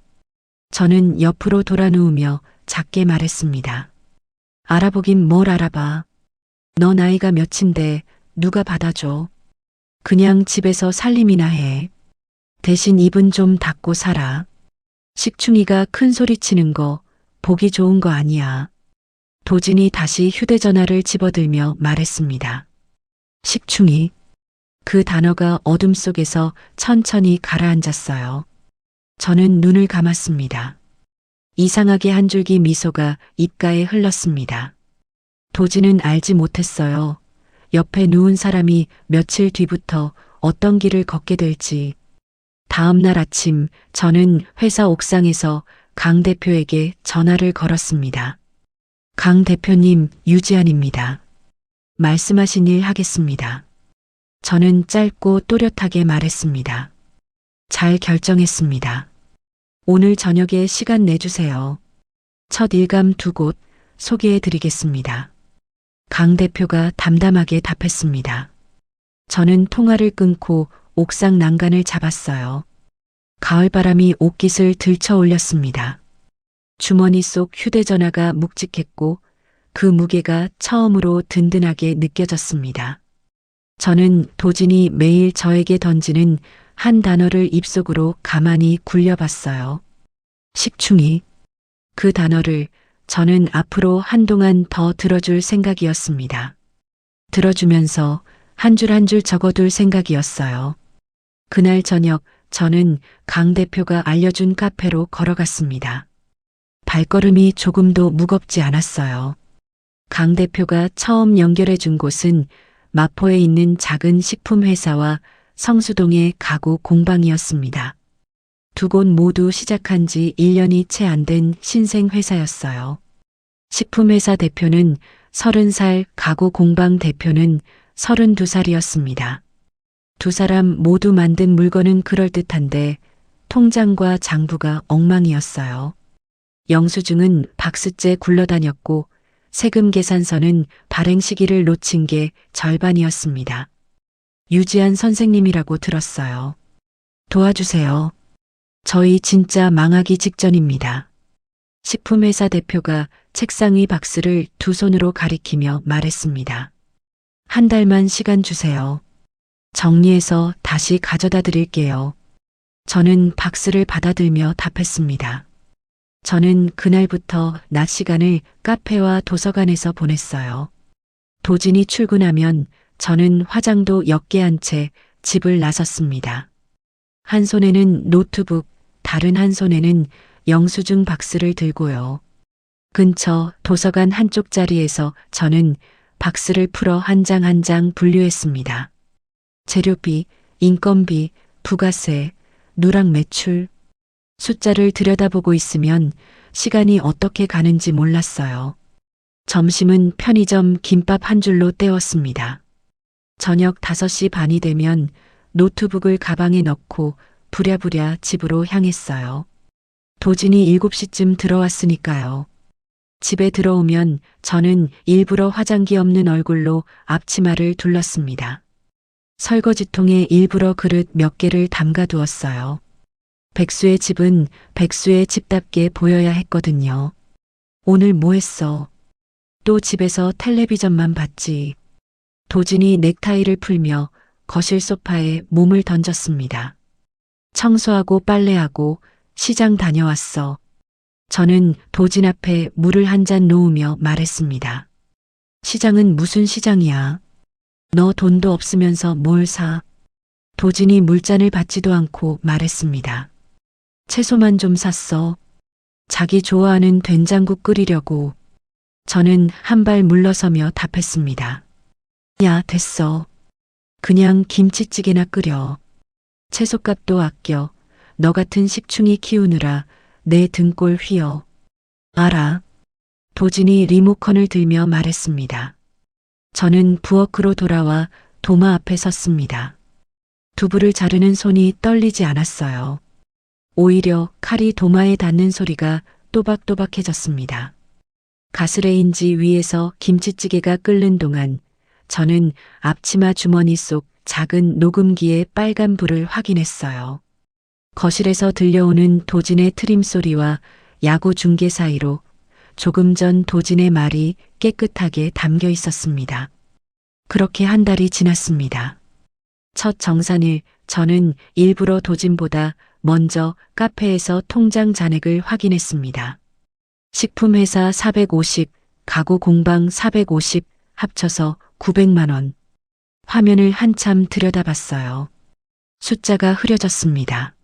저는 옆으로 돌아 누우며 작게 말했습니다. 알아보긴 뭘 알아봐. 너 나이가 몇인데 누가 받아줘. 그냥 집에서 살림이나 해. 대신 입은 좀 닫고 살아. 식충이가 큰 소리 치는 거 보기 좋은 거 아니야. 도진이 다시 휴대전화를 집어들며 말했습니다. 식충이. 그 단어가 어둠 속에서 천천히 가라앉았어요. 저는 눈을 감았습니다. 이상하게 한 줄기 미소가 입가에 흘렀습니다. 도진은 알지 못했어요. 옆에 누운 사람이 며칠 뒤부터 어떤 길을 걷게 될지. 다음 날 아침 저는 회사 옥상에서 강 대표에게 전화를 걸었습니다. 강 대표님, 유지안입니다. 말씀하신 일 하겠습니다. 저는 짧고 또렷하게 말했습니다. 잘 결정했습니다. 오늘 저녁에 시간 내주세요. 첫 일감 2곳 소개해 드리겠습니다. 강 대표가 담담하게 답했습니다. 저는 통화를 끊고 옥상 난간을 잡았어요. 가을바람이 옷깃을 들쳐 올렸습니다. 주머니 속 휴대전화가 묵직했고 그 무게가 처음으로 든든하게 느껴졌습니다. 저는 도진이 매일 저에게 던지는 한 단어를 입속으로 가만히 굴려봤어요. 식충이. 그 단어를 저는 앞으로 한동안 더 들어줄 생각이었습니다. 들어주면서 한 줄 한 줄 적어둘 생각이었어요. 그날 저녁 저는 강 대표가 알려준 카페로 걸어갔습니다. 발걸음이 조금도 무겁지 않았어요. 강 대표가 처음 연결해 준 곳은 마포에 있는 작은 식품 회사와 성수동의 가구 공방이었습니다. 두 곳 모두 시작한 지 1년이 채 안 된 신생 회사였어요. 식품회사 대표는 30살, 가구 공방 대표는 32살이었습니다. 두 사람 모두 만든 물건은 그럴듯한데 통장과 장부가 엉망이었어요. 영수증은 박스째 굴러다녔고 세금 계산서는 발행 시기를 놓친 게 절반이었습니다. 유지한 선생님이라고 들었어요. 도와주세요. 저희 진짜 망하기 직전입니다. 식품회사 대표가 책상 위 박스를 두 손으로 가리키며 말했습니다. 한 달만 시간 주세요. 정리해서 다시 가져다 드릴게요. 저는 박스를 받아들며 답했습니다. 저는 그날부터 낮 시간을 카페와 도서관에서 보냈어요. 도진이 출근하면 저는 화장도 옅게 한 채 집을 나섰습니다. 한 손에는 노트북, 다른 한 손에는 영수증 박스를 들고요. 근처 도서관 한쪽 자리에서 저는 박스를 풀어 한 장 한 장 분류했습니다. 재료비, 인건비, 부가세, 누락 매출. 숫자를 들여다보고 있으면 시간이 어떻게 가는지 몰랐어요. 점심은 편의점 김밥 한 줄로 때웠습니다. 저녁 5시 반이 되면 노트북을 가방에 넣고 부랴부랴 집으로 향했어요. 도진이 7시쯤 들어왔으니까요. 집에 들어오면 저는 일부러 화장기 없는 얼굴로 앞치마를 둘렀습니다. 설거지통에 일부러 그릇 몇 개를 담가두었어요. 백수의 집은 백수의 집답게 보여야 했거든요. 오늘 뭐 했어? 또 집에서 텔레비전만 봤지. 도진이 넥타이를 풀며 거실 소파에 몸을 던졌습니다. 청소하고 빨래하고 시장 다녀왔어. 저는 도진 앞에 물을 한 잔 놓으며 말했습니다. 시장은 무슨 시장이야? 너 돈도 없으면서 뭘 사? 도진이 물잔을 받지도 않고 말했습니다. 채소만 좀 샀어. 자기 좋아하는 된장국 끓이려고. 저는 한 발 물러서며 답했습니다. 야, 됐어. 그냥 김치찌개나 끓여. 채소값도 아껴. 너 같은 식충이 키우느라 내 등골 휘어. 알아. 도진이 리모컨을 들며 말했습니다. 저는 부엌으로 돌아와 도마 앞에 섰습니다. 두부를 자르는 손이 떨리지 않았어요. 오히려 칼이 도마에 닿는 소리가 또박또박해졌습니다. 가스레인지 위에서 김치찌개가 끓는 동안 저는 앞치마 주머니 속 작은 녹음기의 빨간 불을 확인했어요. 거실에서 들려오는 도진의 트림 소리와 야구 중계 사이로 조금 전 도진의 말이 깨끗하게 담겨 있었습니다. 그렇게 한 달이 지났습니다. 첫 정산일 저는 일부러 도진보다 먼저 카페에서 통장 잔액을 확인했습니다. 식품회사 450, 가구 공방 450, 합쳐서 900만 원. 화면을 한참 들여다봤어요. 숫자가 흐려졌습니다.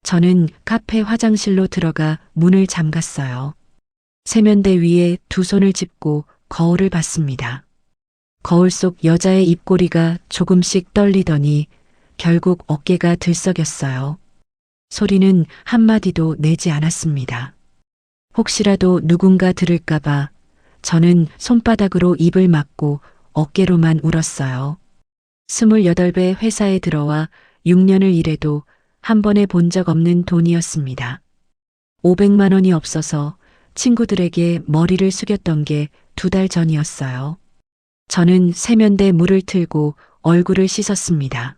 저는 카페 화장실로 들어가 문을 잠갔어요. 세면대 위에 두 손을 짚고 거울을 봤습니다. 거울 속 여자의 입꼬리가 조금씩 떨리더니 결국 어깨가 들썩였어요. 소리는 한마디도 내지 않았습니다. 혹시라도 누군가 들을까봐 저는 손바닥으로 입을 막고 어깨로만 울었어요. 28배 회사에 들어와 6년을 일해도 한 번에 본 적 없는 돈이었습니다. 500만 원이 없어서 친구들에게 머리를 숙였던 게 2달 전이었어요. 저는 세면대 물을 틀고 얼굴을 씻었습니다.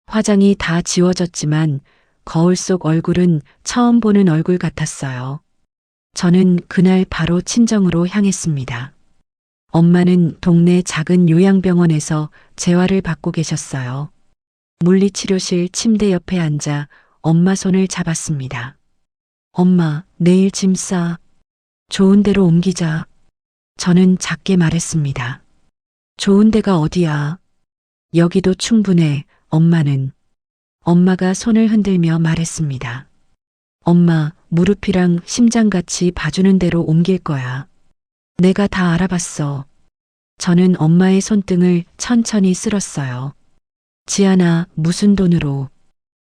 화장이 다 지워졌지만 거울 속 얼굴은 처음 보는 얼굴 같았어요. 저는 그날 바로 친정으로 향했습니다. 엄마는 동네 작은 요양병원에서 재활을 받고 계셨어요. 물리치료실 침대 옆에 앉아 엄마 손을 잡았습니다. 엄마, 내일 짐 싸. 좋은 데로 옮기자. 저는 작게 말했습니다. 좋은 데가 어디야? 여기도 충분해, 엄마는. 엄마가 손을 흔들며 말했습니다. 엄마, 무릎이랑 심장같이 봐주는 대로 옮길 거야. 내가 다 알아봤어. 저는 엄마의 손등을 천천히 쓸었어요. 지아나, 무슨 돈으로?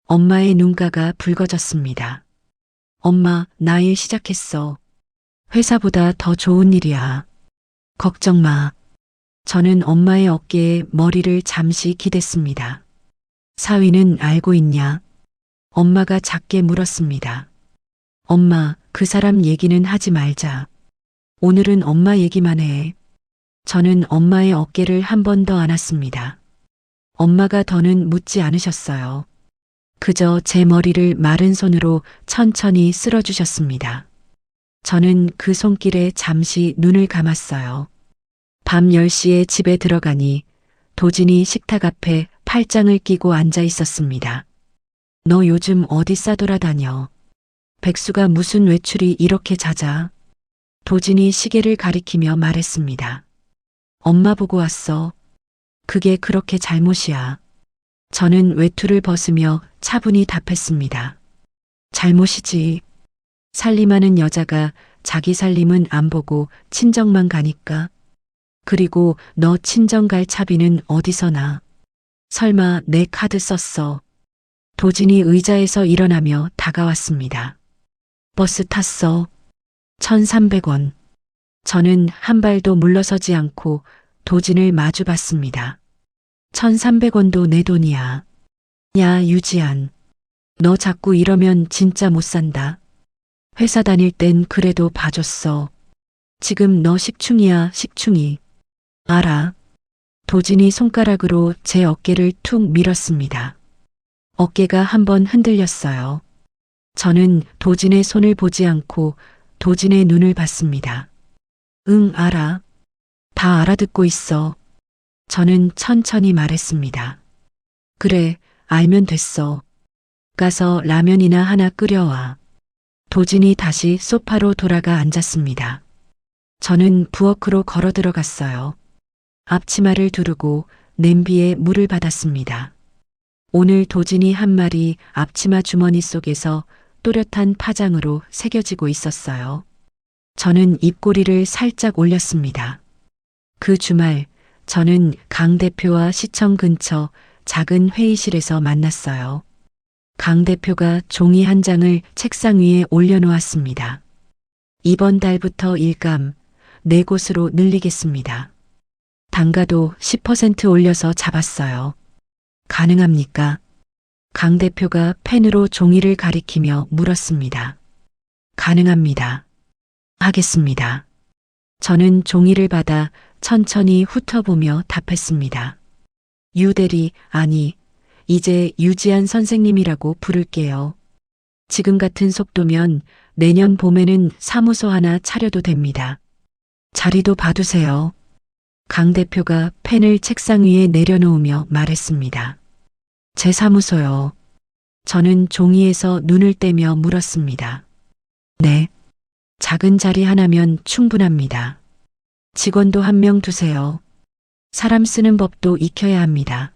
엄마의 눈가가 붉어졌습니다. 엄마, 나 일 시작했어. 회사보다 더 좋은 일이야. 걱정 마. 저는 엄마의 어깨에 머리를 잠시 기댔습니다. 사위는 알고 있냐? 엄마가 작게 물었습니다. 엄마, 그 사람 얘기는 하지 말자. 오늘은 엄마 얘기만 해. 저는 엄마의 어깨를 한 번 더 안았습니다. 엄마가 더는 묻지 않으셨어요. 그저 제 머리를 마른 손으로 천천히 쓸어주셨습니다. 저는 그 손길에 잠시 눈을 감았어요. 밤 10시에 집에 들어가니 도진이 식탁 앞에 팔짱을 끼고 앉아 있었습니다. 너 요즘 어디 싸돌아다녀? 백수가 무슨 외출이 이렇게 잦아? 도진이 시계를 가리키며 말했습니다. 엄마 보고 왔어. 그게 그렇게 잘못이야. 저는 외투를 벗으며 차분히 답했습니다. 잘못이지. 살림하는 여자가 자기 살림은 안 보고 친정만 가니까. 그리고 너 친정 갈 차비는 어디서 나? 설마 내 카드 썼어? 도진이 의자에서 일어나며 다가왔습니다. 버스 탔어. 1,300원. 저는 한 발도 물러서지 않고 도진을 마주 봤습니다. 1,300원도 내 돈이야. 야, 유지안. 너 자꾸 이러면 진짜 못 산다. 회사 다닐 땐 그래도 봐줬어. 지금 너 식충이야, 식충이. 알아. 도진이 손가락으로 제 어깨를 툭 밀었습니다. 어깨가 한번 흔들렸어요. 저는 도진의 손을 보지 않고 도진의 눈을 봤습니다. 응, 알아. 다 알아듣고 있어. 저는 천천히 말했습니다. 그래, 알면 됐어. 가서 라면이나 하나 끓여와. 도진이 다시 소파로 돌아가 앉았습니다. 저는 부엌으로 걸어 들어갔어요. 앞치마를 두르고 냄비에 물을 받았습니다. 오늘 도진이 한 말이 앞치마 주머니 속에서 또렷한 파장으로 새겨지고 있었어요. 저는 입꼬리를 살짝 올렸습니다. 그 주말 저는 강 대표와 시청 근처 작은 회의실에서 만났어요. 강 대표가 종이 한 장을 책상 위에 올려놓았습니다. 이번 달부터 일감 4곳으로 늘리겠습니다. 단가도 10% 올려서 잡았어요. 가능합니까? 강 대표가 펜으로 종이를 가리키며 물었습니다. 가능합니다. 하겠습니다. 저는 종이를 받아 천천히 훑어보며 답했습니다. 유대리, 아니, 이제 유지한 선생님이라고 부를게요. 지금 같은 속도면 내년 봄에는 사무소 하나 차려도 됩니다. 자리도 봐두세요. 강 대표가 펜을 책상 위에 내려놓으며 말했습니다. 제 사무소요. 저는 종이에서 눈을 떼며 물었습니다. 네. 작은 자리 하나면 충분합니다. 직원도 1명 두세요. 사람 쓰는 법도 익혀야 합니다.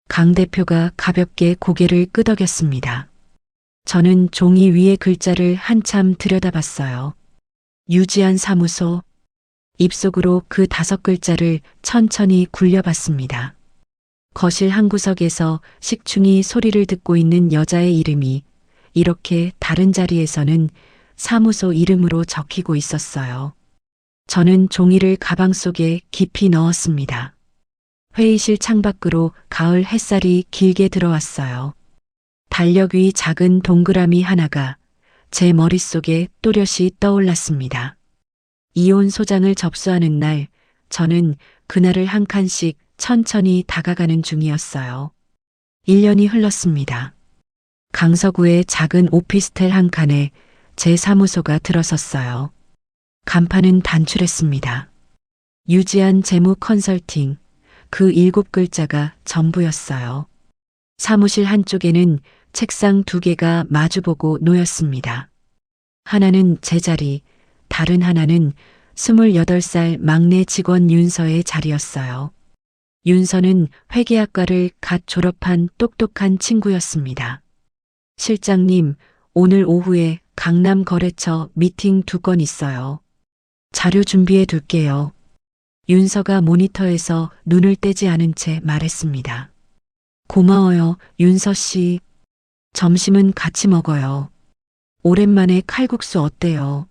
강 대표가 가볍게 고개를 끄덕였습니다. 저는 종이 위의 글자를 한참 들여다봤어요. 유지한 사무소. 입속으로 그 5글자를 천천히 굴려봤습니다. 거실 한 구석에서 식충이 소리를 듣고 있는 여자의 이름이 이렇게 다른 자리에서는 사무소 이름으로 적히고 있었어요. 저는 종이를 가방 속에 깊이 넣었습니다. 회의실 창밖으로 가을 햇살이 길게 들어왔어요. 달력 위 작은 동그라미 하나가 제 머릿속에 또렷이 떠올랐습니다. 이혼 소장을 접수하는 날, 저는 그날을 한 칸씩 천천히 다가가는 중이었어요. 1년이 흘렀습니다. 강서구의 작은 오피스텔 한 칸에 제 사무소가 들어섰어요. 간판은 단출했습니다. 유지한 재무 컨설팅, 그 7글자가 전부였어요. 사무실 한쪽에는 책상 2개가 마주보고 놓였습니다. 하나는 제 자리, 다른 하나는 28살 막내 직원 윤서의 자리였어요. 윤서는 회계학과를 갓 졸업한 똑똑한 친구였습니다. 실장님, 오늘 오후에 강남 거래처 미팅 2건 있어요. 자료 준비해 둘게요. 윤서가 모니터에서 눈을 떼지 않은 채 말했습니다. 고마워요, 윤서 씨. 점심은 같이 먹어요. 오랜만에 칼국수 어때요?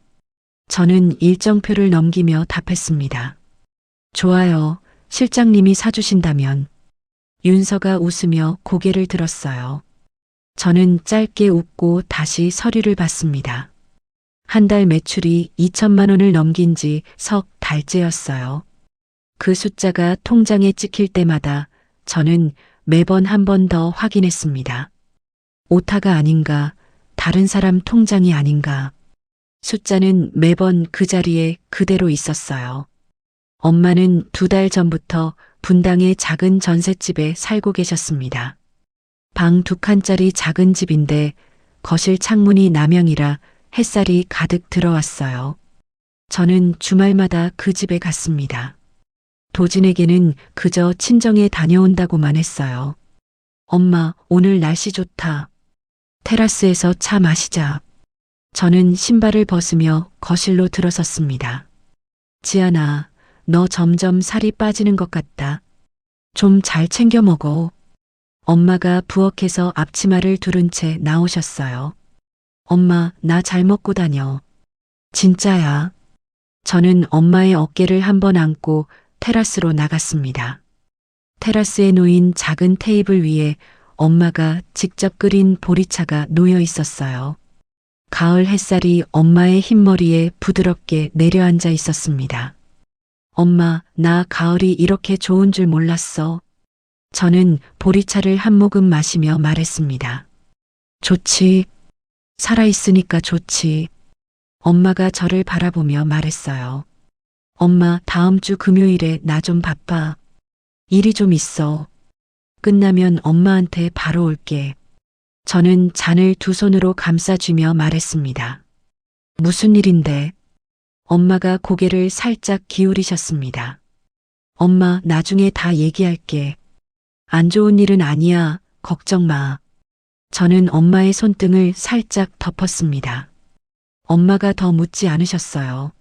저는 일정표를 넘기며 답했습니다. 좋아요, 실장님이 사주신다면. 윤서가 웃으며 고개를 들었어요. 저는 짧게 웃고 다시 서류를 봤습니다. 한 달 매출이 2천만 원을 넘긴 지 석 달째였어요. 그 숫자가 통장에 찍힐 때마다 저는 매번 한 번 더 확인했습니다. 오타가 아닌가, 다른 사람 통장이 아닌가. 숫자는 매번 그 자리에 그대로 있었어요. 엄마는 2달 전부터 분당의 작은 전셋집에 살고 계셨습니다. 방 2칸짜리 작은 집인데 거실 창문이 남향이라 햇살이 가득 들어왔어요. 저는 주말마다 그 집에 갔습니다. 도진에게는 그저 친정에 다녀온다고만 했어요. 엄마, 오늘 날씨 좋다. 테라스에서 차 마시자. 저는 신발을 벗으며 거실로 들어섰습니다. 지안아, 너 점점 살이 빠지는 것 같다. 좀 잘 챙겨 먹어. 엄마가 부엌에서 앞치마를 두른 채 나오셨어요. 엄마, 나 잘 먹고 다녀. 진짜야. 저는 엄마의 어깨를 한번 안고 테라스로 나갔습니다. 테라스에 놓인 작은 테이블 위에 엄마가 직접 끓인 보리차가 놓여 있었어요. 가을 햇살이 엄마의 흰머리에 부드럽게 내려앉아 있었습니다. 엄마, 나 가을이 이렇게 좋은 줄 몰랐어. 저는 보리차를 한 모금 마시며 말했습니다. 좋지. 살아있으니까 좋지. 엄마가 저를 바라보며 말했어요. 엄마, 다음 주 금요일에 나 좀 바빠. 일이 좀 있어. 끝나면 엄마한테 바로 올게. 저는 잔을 두 손으로 감싸쥐며 말했습니다. 무슨 일인데? 엄마가 고개를 살짝 기울이셨습니다. 엄마, 나중에 다 얘기할게. 안 좋은 일은 아니야. 걱정 마. 저는 엄마의 손등을 살짝 덮었습니다. 엄마가 더 묻지 않으셨어요.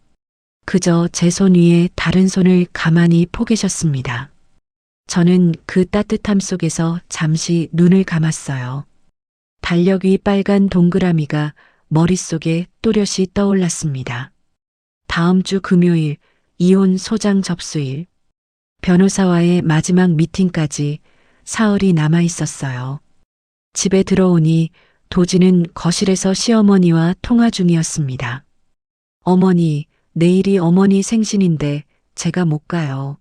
그저 제 손 위에 다른 손을 가만히 포개셨습니다. 저는 그 따뜻함 속에서 잠시 눈을 감았어요. 달력 위 빨간 동그라미가 머릿속에 또렷이 떠올랐습니다. 다음 주 금요일 이혼 소장 접수일. 변호사와의 마지막 미팅까지 사흘이 남아 있었어요. 집에 들어오니 도지는 거실에서 시어머니와 통화 중이었습니다. 어머니, 내일이 어머니 생신인데 제가 못 가요.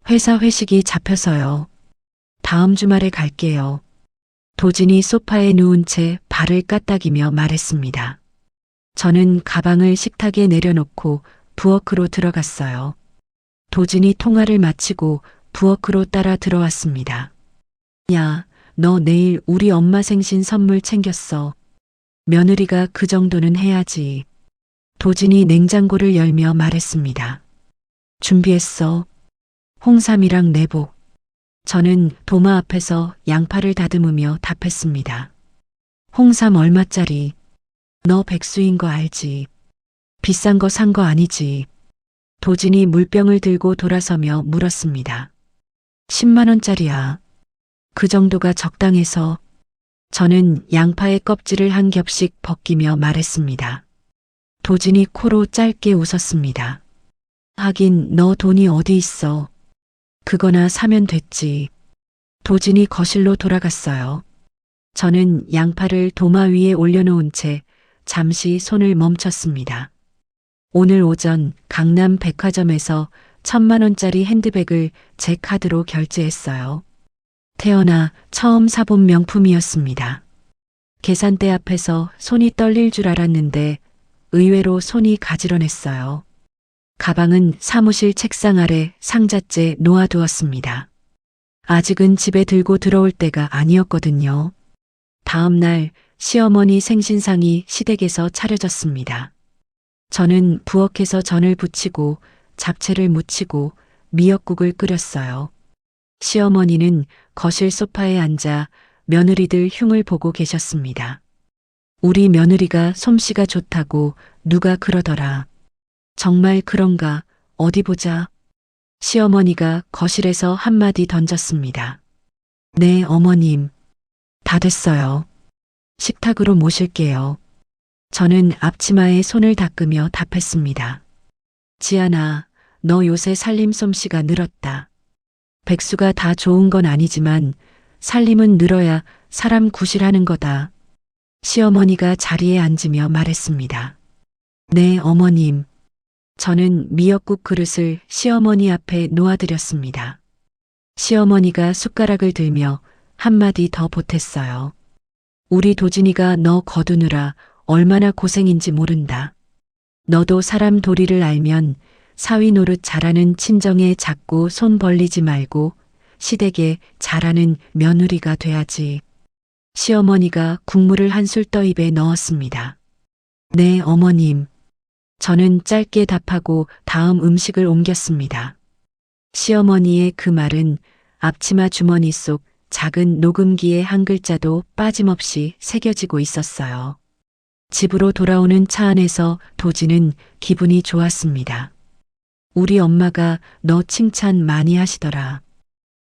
회사 회식이 잡혀서요. 다음 주말에 갈게요. 도진이 소파에 누운 채 발을 까딱이며 말했습니다. 저는 가방을 식탁에 내려놓고 부엌으로 들어갔어요. 도진이 통화를 마치고 부엌으로 따라 들어왔습니다. 야, 너 내일 우리 엄마 생신 선물 챙겼어. 며느리가 그 정도는 해야지. 도진이 냉장고를 열며 말했습니다. 준비했어. 홍삼이랑 내복. 저는 도마 앞에서 양파를 다듬으며 답했습니다. 홍삼 얼마짜리? 너 백수인 거 알지? 비싼 거 산 거 아니지? 도진이 물병을 들고 돌아서며 물었습니다. 10만 원짜리야. 그 정도가 적당해서. 저는 양파의 껍질을 한 겹씩 벗기며 말했습니다. 도진이 코로 짧게 웃었습니다. 하긴 너 돈이 어디 있어. 그거나 사면 됐지. 도진이 거실로 돌아갔어요. 저는 양파를 도마 위에 올려놓은 채 잠시 손을 멈췄습니다. 오늘 오전 강남 백화점에서 1,000만 원짜리 핸드백을 제 카드로 결제했어요. 태어나 처음 사본 명품이었습니다. 계산대 앞에서 손이 떨릴 줄 알았는데 의외로 손이 가지런했어요. 가방은 사무실 책상 아래 상자째 놓아두었습니다. 아직은 집에 들고 들어올 때가 아니었거든요. 다음 날 시어머니 생신상이 시댁에서 차려졌습니다. 저는 부엌에서 전을 부치고 잡채를 무치고 미역국을 끓였어요. 시어머니는 거실 소파에 앉아 며느리들 흉을 보고 계셨습니다. 우리 며느리가 솜씨가 좋다고 누가 그러더라. 정말 그런가? 어디 보자. 시어머니가 거실에서 한마디 던졌습니다. 네, 어머님. 다 됐어요. 식탁으로 모실게요. 저는 앞치마에 손을 닦으며 답했습니다. 지안아, 너 요새 살림 솜씨가 늘었다. 백수가 다 좋은 건 아니지만 살림은 늘어야 사람 구실하는 거다. 시어머니가 자리에 앉으며 말했습니다. 네, 어머님. 저는 미역국 그릇을 시어머니 앞에 놓아드렸습니다. 시어머니가 숟가락을 들며 한마디 더 보탰어요. 우리 도진이가 너 거두느라 얼마나 고생인지 모른다. 너도 사람 도리를 알면 사위 노릇 잘하는 친정에 자꾸 손 벌리지 말고 시댁에 잘하는 며느리가 돼야지. 시어머니가 국물을 한 술 떠 입에 넣었습니다. 네, 어머님. 저는 짧게 답하고 다음 음식을 옮겼습니다. 시어머니의 그 말은 앞치마 주머니 속 작은 녹음기의 한 글자도 빠짐없이 새겨지고 있었어요. 집으로 돌아오는 차 안에서 도지는 기분이 좋았습니다. 우리 엄마가 너 칭찬 많이 하시더라.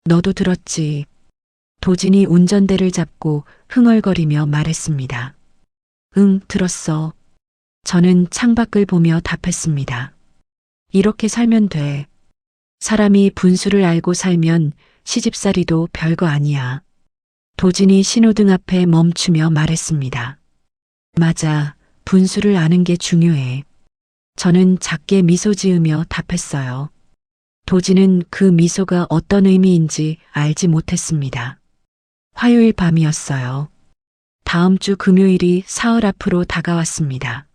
너도 들었지. 도진이 운전대를 잡고 흥얼거리며 말했습니다. 응, 들었어. 저는 창밖을 보며 답했습니다. 이렇게 살면 돼. 사람이 분수를 알고 살면 시집살이도 별거 아니야. 도진이 신호등 앞에 멈추며 말했습니다. 맞아. 분수를 아는 게 중요해. 저는 작게 미소 지으며 답했어요. 도진은 그 미소가 어떤 의미인지 알지 못했습니다. 화요일 밤이었어요. 다음 주 금요일이 사흘 앞으로 다가왔습니다.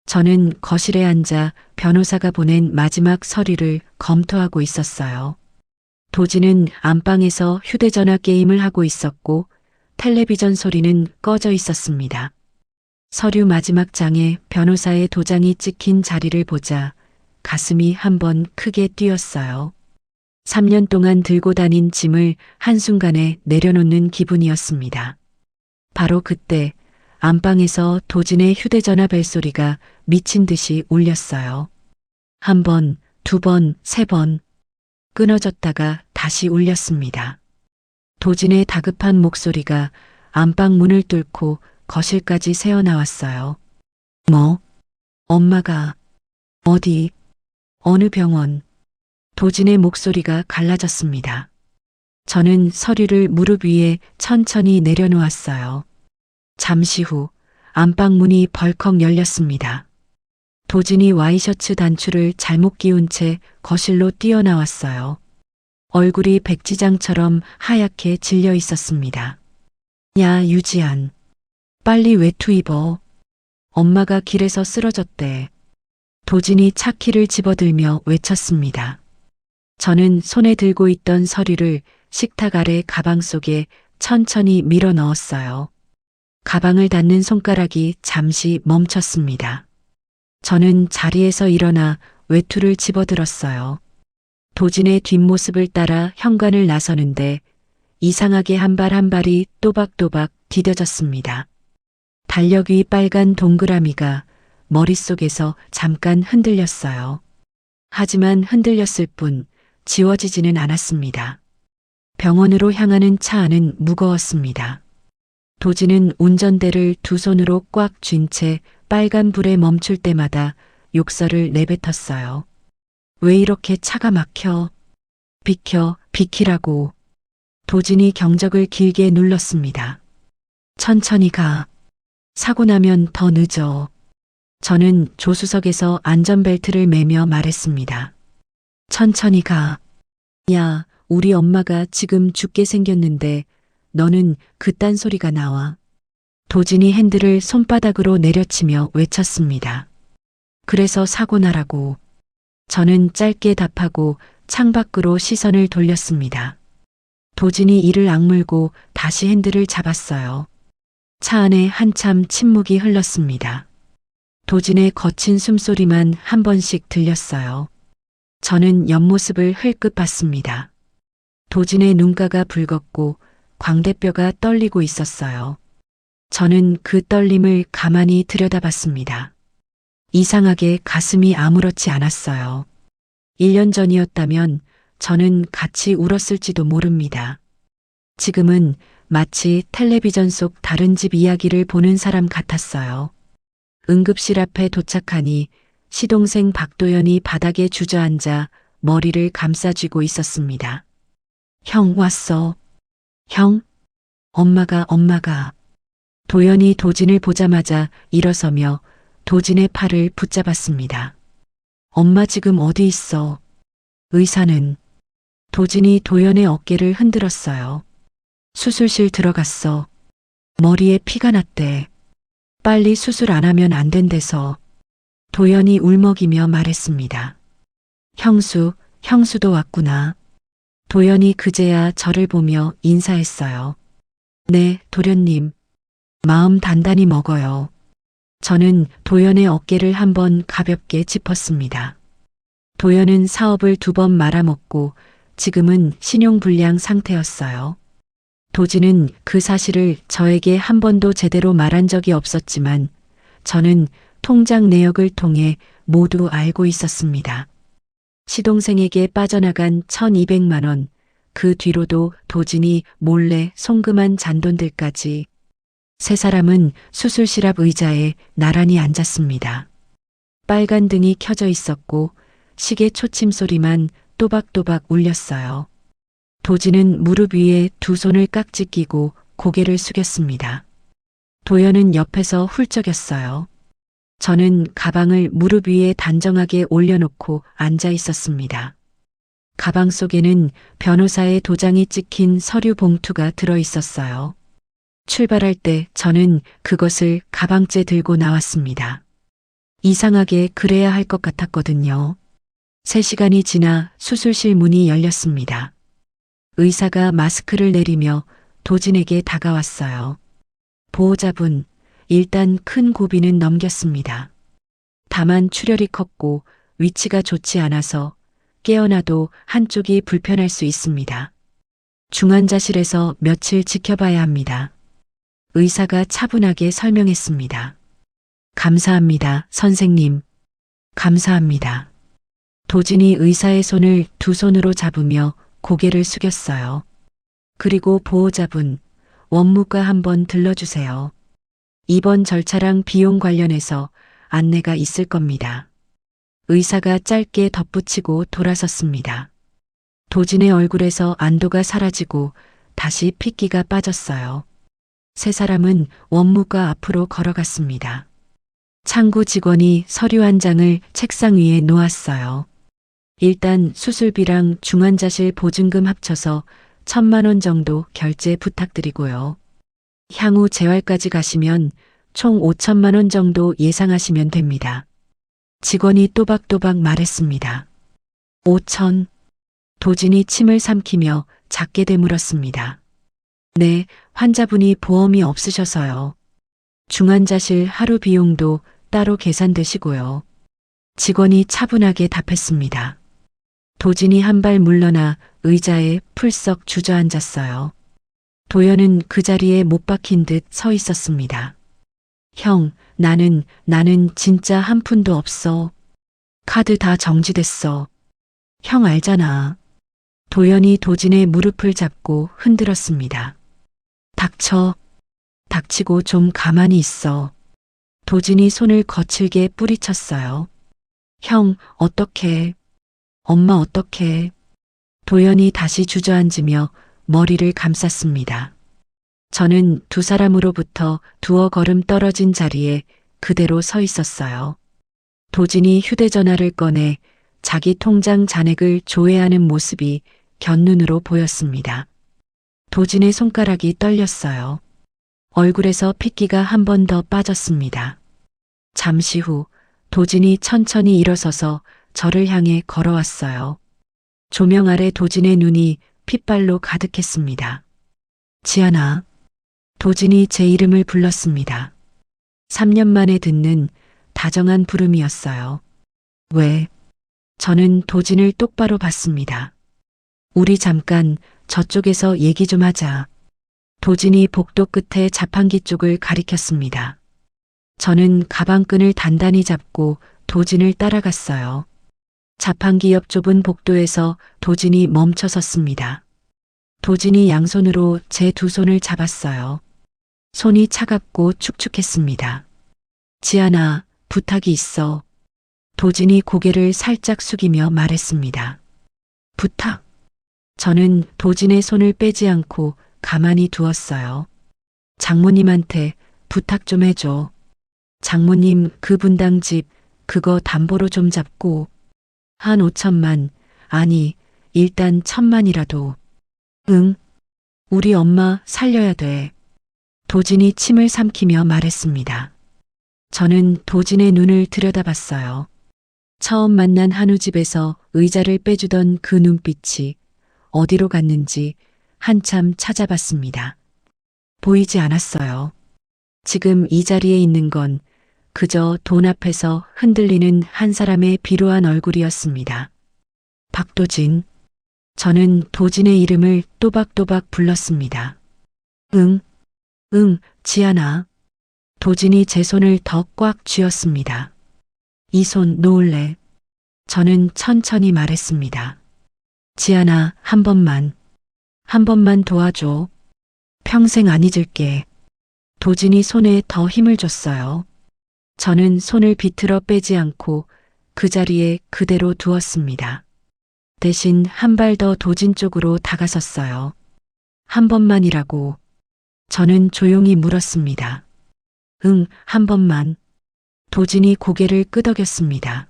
저는 거실에 앉아 변호사가 보낸 마지막 서류를 검토하고 있었어요. 도진은 안방에서 휴대전화 게임을 하고 있었고 텔레비전 소리는 꺼져 있었습니다. 서류 마지막 장에 변호사의 도장이 찍힌 자리를 보자 가슴이 한번 크게 뛰었어요. 3년 동안 들고 다닌 짐을 한순간에 내려놓는 기분이었습니다. 바로 그때 안방에서 도진의 휴대전화 벨소리가 미친 듯이 울렸어요. 한 번, 두 번, 세 번. 끊어졌다가 다시 울렸습니다. 도진의 다급한 목소리가 안방 문을 뚫고 거실까지 새어나왔어요. 뭐? 엄마가 어디? 어느 병원? 도진의 목소리가 갈라졌습니다. 저는 서류를 무릎 위에 천천히 내려놓았어요. 잠시 후 안방 문이 벌컥 열렸습니다. 도진이 와이셔츠 단추를 잘못 끼운 채 거실로 뛰어나왔어요. 얼굴이 백지장처럼 하얗게 질려 있었습니다. 야, 유지안. 빨리 외투 입어. 엄마가 길에서 쓰러졌대. 도진이 차키를 집어들며 외쳤습니다. 저는 손에 들고 있던 서류를 식탁 아래 가방 속에 천천히 밀어 넣었어요. 가방을 닫는 손가락이 잠시 멈췄습니다. 저는 자리에서 일어나 외투를 집어들었어요. 도진의 뒷모습을 따라 현관을 나서는데 이상하게 한 발 한 발이 또박또박 디뎌졌습니다. 달력 위 빨간 동그라미가 머릿속에서 잠깐 흔들렸어요. 하지만 흔들렸을 뿐 지워지지는 않았습니다. 병원으로 향하는 차 안은 무거웠습니다. 도진은 운전대를 두 손으로 꽉 쥔 채 빨간 불에 멈출 때마다 욕설을 내뱉었어요. 왜 이렇게 차가 막혀? 비켜, 비키라고. 도진이 경적을 길게 눌렀습니다. 천천히 가. 사고 나면 더 늦어. 저는 조수석에서 안전벨트를 매며 말했습니다. 천천히 가. 야, 우리 엄마가 지금 죽게 생겼는데 너는 그딴 소리가 나와. 도진이 핸들을 손바닥으로 내려치며 외쳤습니다. 그래서 사고 나라고. 저는 짧게 답하고 창밖으로 시선을 돌렸습니다. 도진이 이를 악물고 다시 핸들을 잡았어요. 차 안에 한참 침묵이 흘렀습니다. 도진의 거친 숨소리만 한 번씩 들렸어요. 저는 옆모습을 흘끗 봤습니다. 도진의 눈가가 붉었고 광대뼈가 떨리고 있었어요. 저는 그 떨림을 가만히 들여다봤습니다. 이상하게 가슴이 아무렇지 않았어요. 1년 전이었다면 저는 같이 울었을지도 모릅니다. 지금은 마치 텔레비전 속 다른 집 이야기를 보는 사람 같았어요. 응급실 앞에 도착하니 시동생 박도연이 바닥에 주저앉아 머리를 감싸쥐고 있었습니다. 형 왔어. 형? 엄마가. 도연이 도진을 보자마자 일어서며 도진의 팔을 붙잡았습니다. 엄마 지금 어디 있어? 의사는? 도진이 도연의 어깨를 흔들었어요. 수술실 들어갔어. 머리에 피가 났대. 빨리 수술 안 하면 안 된대서. 도연이 울먹이며 말했습니다. 형수도 왔구나. 도연이 그제야 저를 보며 인사했어요. 네, 도련님. 마음 단단히 먹어요. 저는 도연의 어깨를 한번 가볍게 짚었습니다. 도연은 사업을 2번 말아먹고 지금은 신용불량 상태였어요. 도진은 그 사실을 저에게 한 번도 제대로 말한 적이 없었지만 저는 통장 내역을 통해 모두 알고 있었습니다. 시동생에게 빠져나간 1,200만 원, 그 뒤로도 도진이 몰래 송금한 잔돈들까지. 세 사람은 수술실 앞 의자에 나란히 앉았습니다. 빨간 등이 켜져 있었고 시계 초침 소리만 또박또박 울렸어요. 도진은 무릎 위에 두 손을 깍지 끼고 고개를 숙였습니다. 도연은 옆에서 훌쩍였어요. 저는 가방을 무릎 위에 단정하게 올려놓고 앉아 있었습니다. 가방 속에는 변호사의 도장이 찍힌 서류 봉투가 들어 있었어요. 출발할 때 저는 그것을 가방째 들고 나왔습니다. 이상하게 그래야 할 것 같았거든요. 3시간이 지나 수술실 문이 열렸습니다. 의사가 마스크를 내리며 도진에게 다가왔어요. 보호자분, 일단 큰 고비는 넘겼습니다. 다만 출혈이 컸고 위치가 좋지 않아서 깨어나도 한쪽이 불편할 수 있습니다. 중환자실에서 며칠 지켜봐야 합니다. 의사가 차분하게 설명했습니다. 감사합니다, 선생님. 감사합니다. 도진이 의사의 손을 두 손으로 잡으며 고개를 숙였어요. 그리고 보호자분, 원무과 한번 들러주세요. 입원 절차랑 비용 관련해서 안내가 있을 겁니다. 의사가 짧게 덧붙이고 돌아섰습니다. 도진의 얼굴에서 안도가 사라지고 다시 핏기가 빠졌어요. 세 사람은 원무과 앞으로 걸어갔습니다. 창구 직원이 서류 한 장을 책상 위에 놓았어요. 일단 수술비랑 중환자실 보증금 합쳐서 1,000만 원 정도 결제 부탁드리고요. 향후 재활까지 가시면 총 5천만 원 정도 예상하시면 됩니다. 직원이 또박또박 말했습니다. 5천. 도진이 침을 삼키며 작게 되물었습니다. 네, 환자분이 보험이 없으셔서요. 중환자실 하루 비용도 따로 계산되시고요. 직원이 차분하게 답했습니다. 도진이 한 발 물러나 의자에 풀썩 주저앉았어요. 도연은 그 자리에 못 박힌 듯 서 있었습니다. 형, 나는 진짜 한 푼도 없어. 카드 다 정지됐어. 형 알잖아. 도연이 도진의 무릎을 잡고 흔들었습니다. 닥쳐. 닥치고 좀 가만히 있어. 도진이 손을 거칠게 뿌리쳤어요. 형, 어떡해. 엄마 어떡해. 도연이 다시 주저앉으며 머리를 감쌌습니다. 저는 두 사람으로부터 두어 걸음 떨어진 자리에 그대로 서 있었어요. 도진이 휴대전화를 꺼내 자기 통장 잔액을 조회하는 모습이 곁눈으로 보였습니다. 도진의 손가락이 떨렸어요. 얼굴에서 핏기가 한 번 더 빠졌습니다. 잠시 후 도진이 천천히 일어서서 저를 향해 걸어왔어요. 조명 아래 도진의 눈이 핏발로 가득했습니다. 지안아. 도진이 제 이름을 불렀습니다. 3년 만에 듣는 다정한 부름이었어요. 왜? 저는 도진을 똑바로 봤습니다. 우리 잠깐 저쪽에서 얘기 좀 하자. 도진이 복도 끝에 자판기 쪽을 가리켰습니다. 저는 가방끈을 단단히 잡고 도진을 따라갔어요. 자판기 옆 좁은 복도에서 도진이 멈춰 섰습니다. 도진이 양손으로 제 두 손을 잡았어요. 손이 차갑고 축축했습니다. 지안아, 부탁이 있어. 도진이 고개를 살짝 숙이며 말했습니다. 부탁? 저는 도진의 손을 빼지 않고 가만히 두었어요. 장모님한테 부탁 좀 해줘. 장모님 그 분당 집 그거 담보로 좀 잡고 한 5천만, 아니 일단 1,000만이라도. 응, 우리 엄마 살려야 돼. 도진이 침을 삼키며 말했습니다. 저는 도진의 눈을 들여다봤어요. 처음 만난 한우 집에서 의자를 빼주던 그 눈빛이 어디로 갔는지 한참 찾아봤습니다. 보이지 않았어요. 지금 이 자리에 있는 건 그저 돈 앞에서 흔들리는 한 사람의 비루한 얼굴이었습니다. 박도진. 저는 도진의 이름을 또박또박 불렀습니다. 응, 지안아. 도진이 제 손을 더 꽉 쥐었습니다. 이 손 놓을래? 저는 천천히 말했습니다. 지안아, 한 번만. 한 번만 도와줘. 평생 안 잊을게. 도진이 손에 더 힘을 줬어요. 저는 손을 비틀어 빼지 않고 그 자리에 그대로 두었습니다. 대신 한 발 더 도진 쪽으로 다가섰어요. 한 번만이라고. 저는 조용히 물었습니다. 응, 한 번만. 도진이 고개를 끄덕였습니다.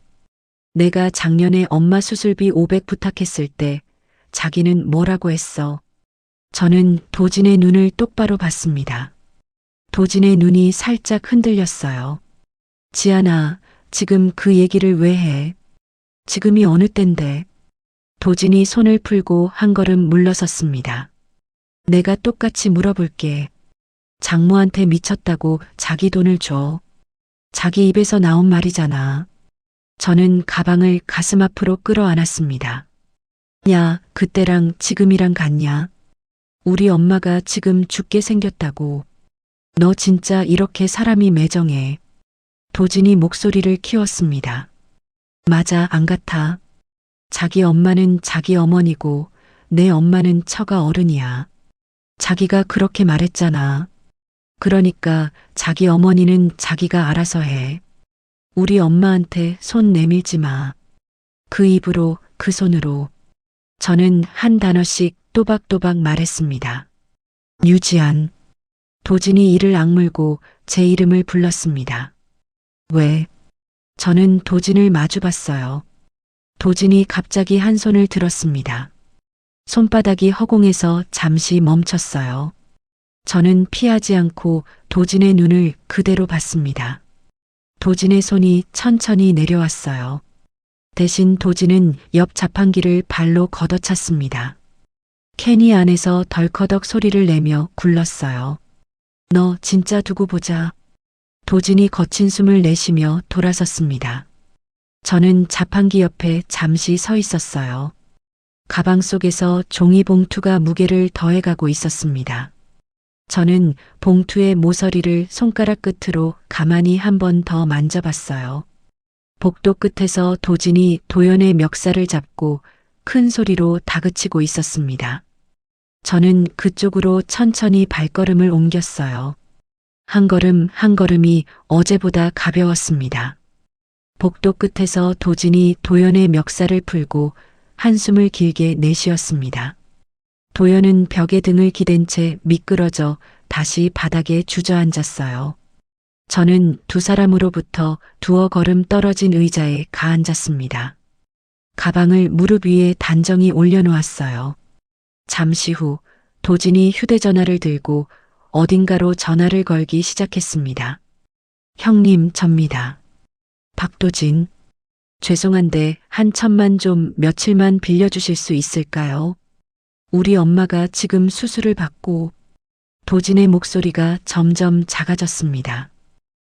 내가 작년에 엄마 수술비 500 부탁했을 때 자기는 뭐라고 했어? 저는 도진의 눈을 똑바로 봤습니다. 도진의 눈이 살짝 흔들렸어요. 지안아, 지금 그 얘기를 왜 해? 지금이 어느 땐데? 도진이 손을 풀고 한 걸음 물러섰습니다. 내가 똑같이 물어볼게. 장모한테 미쳤다고 자기 돈을 줘. 자기 입에서 나온 말이잖아. 저는 가방을 가슴 앞으로 끌어안았습니다. 야, 그때랑 지금이랑 같냐? 우리 엄마가 지금 죽게 생겼다고. 너 진짜 이렇게 사람이 매정해. 도진이 목소리를 키웠습니다. 맞아, 안 같아. 자기 엄마는 자기 어머니고 내 엄마는 처가 어른이야. 자기가 그렇게 말했잖아. 그러니까 자기 어머니는 자기가 알아서 해. 우리 엄마한테 손 내밀지 마. 그 입으로, 그 손으로. 저는 한 단어씩 또박또박 말했습니다. 유지안. 도진이 이를 악물고 제 이름을 불렀습니다. 왜? 저는 도진을 마주봤어요. 도진이 갑자기 한 손을 들었습니다. 손바닥이 허공에서 잠시 멈췄어요. 저는 피하지 않고 도진의 눈을 그대로 봤습니다. 도진의 손이 천천히 내려왔어요. 대신 도진은 옆 자판기를 발로 걷어찼습니다. 캔이 안에서 덜커덕 소리를 내며 굴렀어요. 너 진짜 두고 보자. 도진이 거친 숨을 내쉬며 돌아섰습니다. 저는 자판기 옆에 잠시 서 있었어요. 가방 속에서 종이 봉투가 무게를 더해가고 있었습니다. 저는 봉투의 모서리를 손가락 끝으로 가만히 한 번 더 만져봤어요. 복도 끝에서 도진이 도연의 멱살을 잡고 큰 소리로 다그치고 있었습니다. 저는 그쪽으로 천천히 발걸음을 옮겼어요. 한 걸음 한 걸음이 어제보다 가벼웠습니다. 복도 끝에서 도진이 도연의 멱살을 풀고 한숨을 길게 내쉬었습니다. 도연은 벽에 등을 기댄 채 미끄러져 다시 바닥에 주저앉았어요. 저는 두 사람으로부터 두어 걸음 떨어진 의자에 가앉았습니다. 가방을 무릎 위에 단정히 올려놓았어요. 잠시 후 도진이 휴대전화를 들고 어딘가로 전화를 걸기 시작했습니다. 형님, 접니다. 박도진. 죄송한데 한 천만 좀 며칠만 빌려주실 수 있을까요? 우리 엄마가 지금 수술을 받고. 도진의 목소리가 점점 작아졌습니다.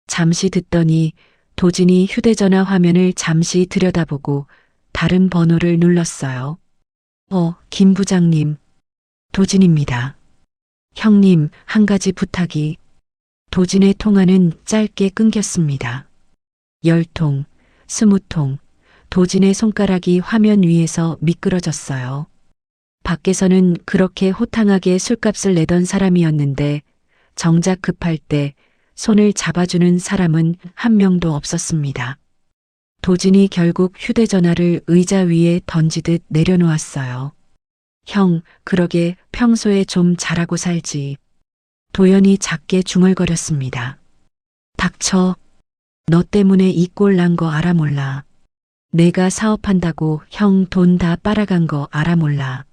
잠시 듣더니 도진이 휴대전화 화면을 잠시 들여다보고 다른 번호를 눌렀어요. 김 부장님. 도진입니다. 형님, 한 가지 부탁이. 도진의 통화는 짧게 끊겼습니다. 10통, 20통, 도진의 손가락이 화면 위에서 미끄러졌어요. 밖에서는 그렇게 호탕하게 술값을 내던 사람이었는데 정작 급할 때 손을 잡아주는 사람은 한 명도 없었습니다. 도진이 결국 휴대전화를 의자 위에 던지듯 내려놓았어요. 형, 그러게 평소에 좀 잘하고 살지. 도연이 작게 중얼거렸습니다. 닥쳐. 너 때문에 이 꼴 난 거 알아 몰라. 내가 사업한다고 형 돈 다 빨아간 거 알아 몰라.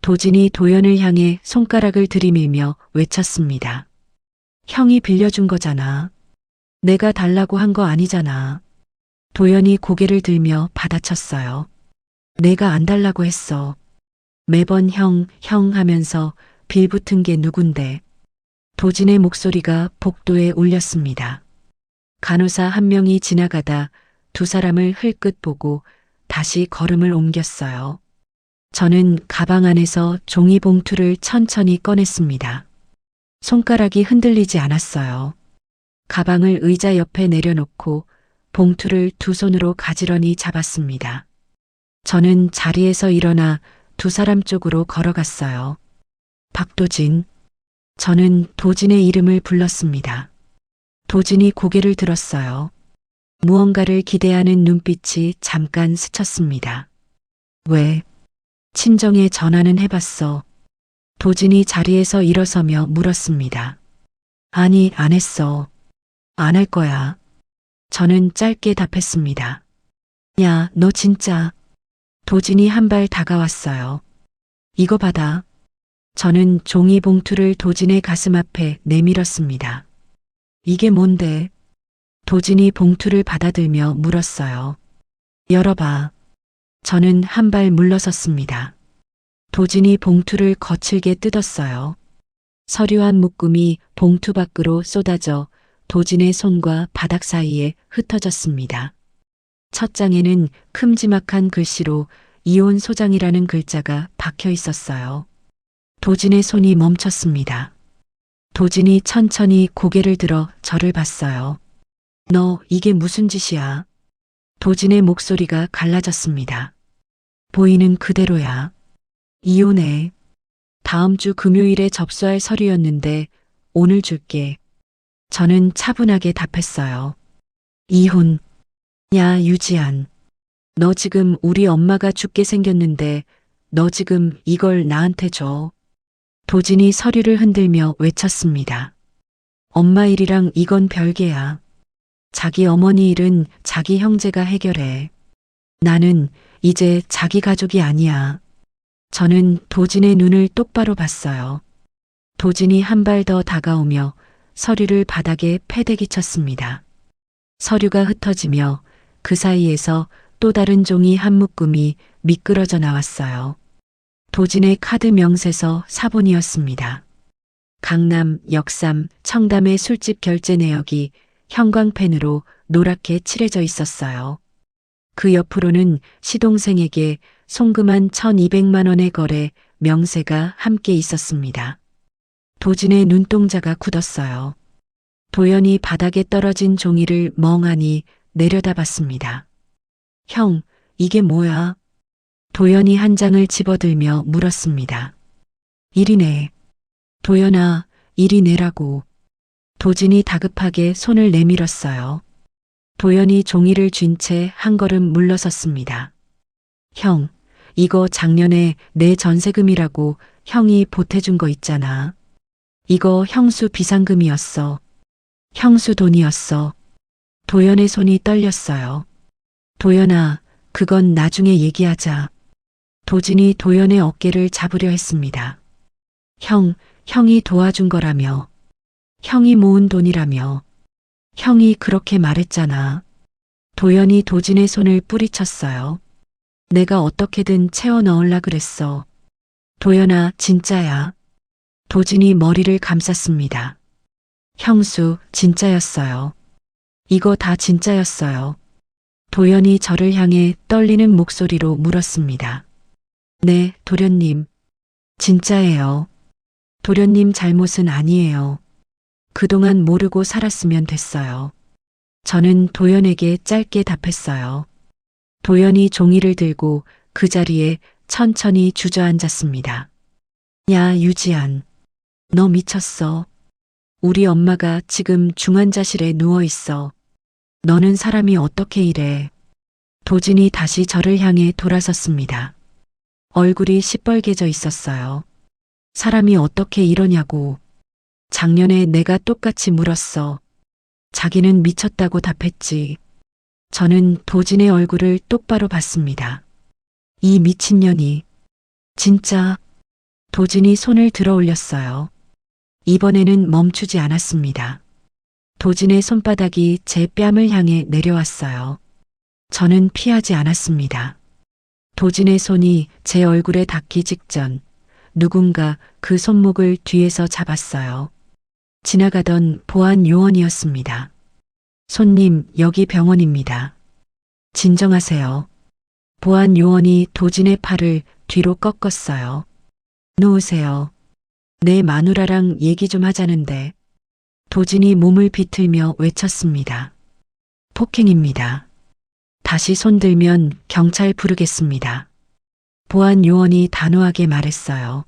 도진이 도연을 향해 손가락을 들이밀며 외쳤습니다. 형이 빌려준 거잖아. 내가 달라고 한 거 아니잖아. 도연이 고개를 들며 받아쳤어요. 내가 안 달라고 했어. 매번 형 하면서 빌붙은 게 누군데. 도진의 목소리가 복도에 울렸습니다. 간호사 한 명이 지나가다 두 사람을 흘끗 보고 다시 걸음을 옮겼어요. 저는 가방 안에서 종이 봉투를 천천히 꺼냈습니다. 손가락이 흔들리지 않았어요. 가방을 의자 옆에 내려놓고 봉투를 두 손으로 가지런히 잡았습니다. 저는 자리에서 일어나 두 사람 쪽으로 걸어갔어요. 박도진. 저는 도진의 이름을 불렀습니다. 도진이 고개를 들었어요. 무언가를 기대하는 눈빛이 잠깐 스쳤습니다. 왜? 친정에 전화는 해봤어. 도진이 자리에서 일어서며 물었습니다. 아니, 안 했어. 안 할 거야. 저는 짧게 답했습니다. 야, 너 진짜. 도진이 한 발 다가왔어요. 이거 받아. 저는 종이 봉투를 도진의 가슴 앞에 내밀었습니다. 이게 뭔데? 도진이 봉투를 받아들며 물었어요. 열어봐. 저는 한 발 물러섰습니다. 도진이 봉투를 거칠게 뜯었어요. 서류한 묶음이 봉투 밖으로 쏟아져 도진의 손과 바닥 사이에 흩어졌습니다. 첫 장에는 큼지막한 글씨로 이혼 소장이라는 글자가 박혀 있었어요. 도진의 손이 멈췄습니다. 도진이 천천히 고개를 들어 저를 봤어요. 너 이게 무슨 짓이야? 도진의 목소리가 갈라졌습니다. 보이는 그대로야. 이혼해. 다음 주 금요일에 접수할 서류였는데 오늘 줄게. 저는 차분하게 답했어요. 이혼. 야, 유지한. 너 지금 우리 엄마가 죽게 생겼는데 너 지금 이걸 나한테 줘. 도진이 서류를 흔들며 외쳤습니다. 엄마 일이랑 이건 별개야. 자기 어머니 일은 자기 형제가 해결해. 나는 이제 자기 가족이 아니야. 저는 도진의 눈을 똑바로 봤어요. 도진이 한 발 더 다가오며 서류를 바닥에 패대기 쳤습니다. 서류가 흩어지며 그 사이에서 또 다른 종이 한 묶음이 미끄러져 나왔어요. 도진의 카드 명세서 사본이었습니다. 강남, 역삼, 청담의 술집 결제 내역이 형광펜으로 노랗게 칠해져 있었어요. 그 옆으로는 시동생에게 송금한 1,200만 원의 거래 명세가 함께 있었습니다. 도진의 눈동자가 굳었어요. 도연이 바닥에 떨어진 종이를 멍하니 내려다봤습니다. 형, 이게 뭐야? 도연이 한 장을 집어들며 물었습니다. 이리 내. 도연아, 이리 내라고. 도진이 다급하게 손을 내밀었어요. 도연이 종이를 쥔 채 한 걸음 물러섰습니다. 형, 이거 작년에 내 전세금이라고 형이 보태준 거 있잖아. 이거 형수 비상금이었어. 형수 돈이었어. 도연의 손이 떨렸어요. 도연아, 그건 나중에 얘기하자. 도진이 도연의 어깨를 잡으려 했습니다. 형이 도와준 거라며. 형이 모은 돈이라며. 형이 그렇게 말했잖아. 도연이 도진의 손을 뿌리쳤어요. 내가 어떻게든 채워 넣으려 그랬어. 도연아, 진짜야. 도진이 머리를 감쌌습니다. 형수, 진짜였어요. 이거 다 진짜였어요. 도연이 저를 향해 떨리는 목소리로 물었습니다. 네, 도련님. 진짜예요. 도련님 잘못은 아니에요. 그동안 모르고 살았으면 됐어요. 저는 도연에게 짧게 답했어요. 도연이 종이를 들고 그 자리에 천천히 주저앉았습니다. 야, 유지한. 너 미쳤어. 우리 엄마가 지금 중환자실에 누워있어. 너는 사람이 어떻게 이래. 도진이 다시 저를 향해 돌아섰습니다. 얼굴이 시뻘개져 있었어요. 사람이 어떻게 이러냐고. 작년에 내가 똑같이 물었어. 자기는 미쳤다고 답했지. 저는 도진의 얼굴을 똑바로 봤습니다. 이 미친년이. 진짜. 도진이 손을 들어 올렸어요. 이번에는 멈추지 않았습니다. 도진의 손바닥이 제 뺨을 향해 내려왔어요. 저는 피하지 않았습니다. 도진의 손이 제 얼굴에 닿기 직전 누군가 그 손목을 뒤에서 잡았어요. 지나가던 보안 요원이었습니다. 손님, 여기 병원입니다. 진정하세요. 보안 요원이 도진의 팔을 뒤로 꺾었어요. 놓으세요. 내 마누라랑 얘기 좀 하자는데. 도진이 몸을 비틀며 외쳤습니다. 폭행입니다. 다시 손들면 경찰 부르겠습니다. 보안 요원이 단호하게 말했어요.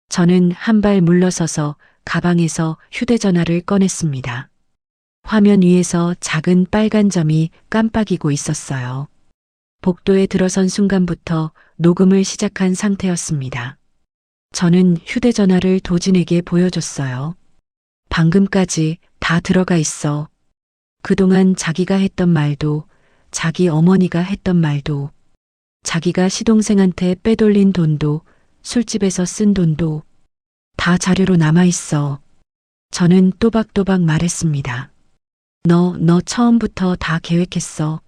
저는 한 발 물러서서 가방에서 휴대전화를 꺼냈습니다. 화면 위에서 작은 빨간 점이 깜빡이고 있었어요. 복도에 들어선 순간부터 녹음을 시작한 상태였습니다. 저는 휴대전화를 도진에게 보여줬어요. 방금까지 다 들어가 있어. 그동안 자기가 했던 말도, 자기 어머니가 했던 말도, 자기가 시동생한테 빼돌린 돈도, 술집에서 쓴 돈도 다 자료로 남아있어. 저는 또박또박 말했습니다. 너 처음부터 다 계획했어.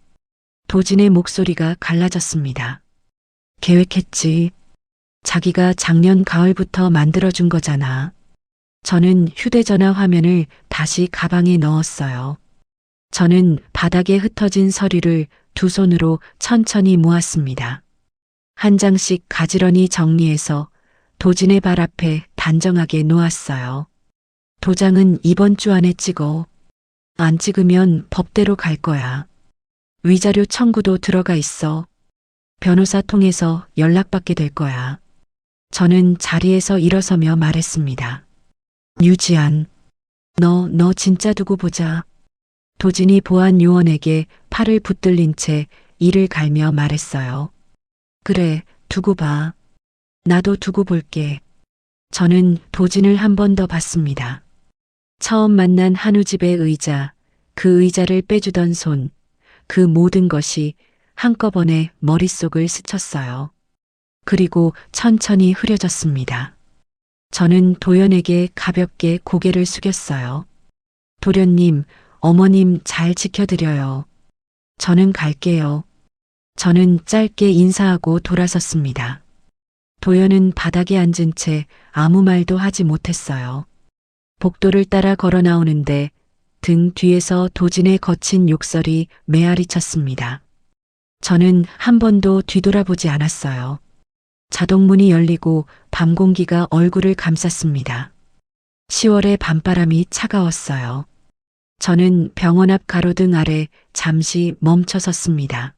도진의 목소리가 갈라졌습니다. 계획했지. 자기가 작년 가을부터 만들어준 거잖아. 저는 휴대전화 화면을 다시 가방에 넣었어요. 저는 바닥에 흩어진 서류를 두 손으로 천천히 모았습니다. 한 장씩 가지런히 정리해서 도진의 발 앞에 단정하게 놓았어요. 도장은 이번 주 안에 찍어. 안 찍으면 법대로 갈 거야. 위자료 청구도 들어가 있어. 변호사 통해서 연락받게 될 거야. 저는 자리에서 일어서며 말했습니다. 유지안, 너 진짜 두고 보자. 도진이 보안 요원에게 팔을 붙들린 채 이를 갈며 말했어요. 그래, 두고 봐. 나도 두고 볼게. 저는 도진을 한 번 더 봤습니다. 처음 만난 한우집의 의자, 그 의자를 빼주던 손, 그 모든 것이 한꺼번에 머릿속을 스쳤어요. 그리고 천천히 흐려졌습니다. 저는 도연에게 가볍게 고개를 숙였어요. 도련님, 어머님 잘 지켜드려요. 저는 갈게요. 저는 짧게 인사하고 돌아섰습니다. 도연은 바닥에 앉은 채 아무 말도 하지 못했어요. 복도를 따라 걸어 나오는데 등 뒤에서 도진의 거친 욕설이 메아리 쳤습니다. 저는 한 번도 뒤돌아보지 않았어요. 자동문이 열리고 밤 공기가 얼굴을 감쌌습니다. 10월의 밤바람이 차가웠어요. 저는 병원 앞 가로등 아래 잠시 멈춰 섰습니다.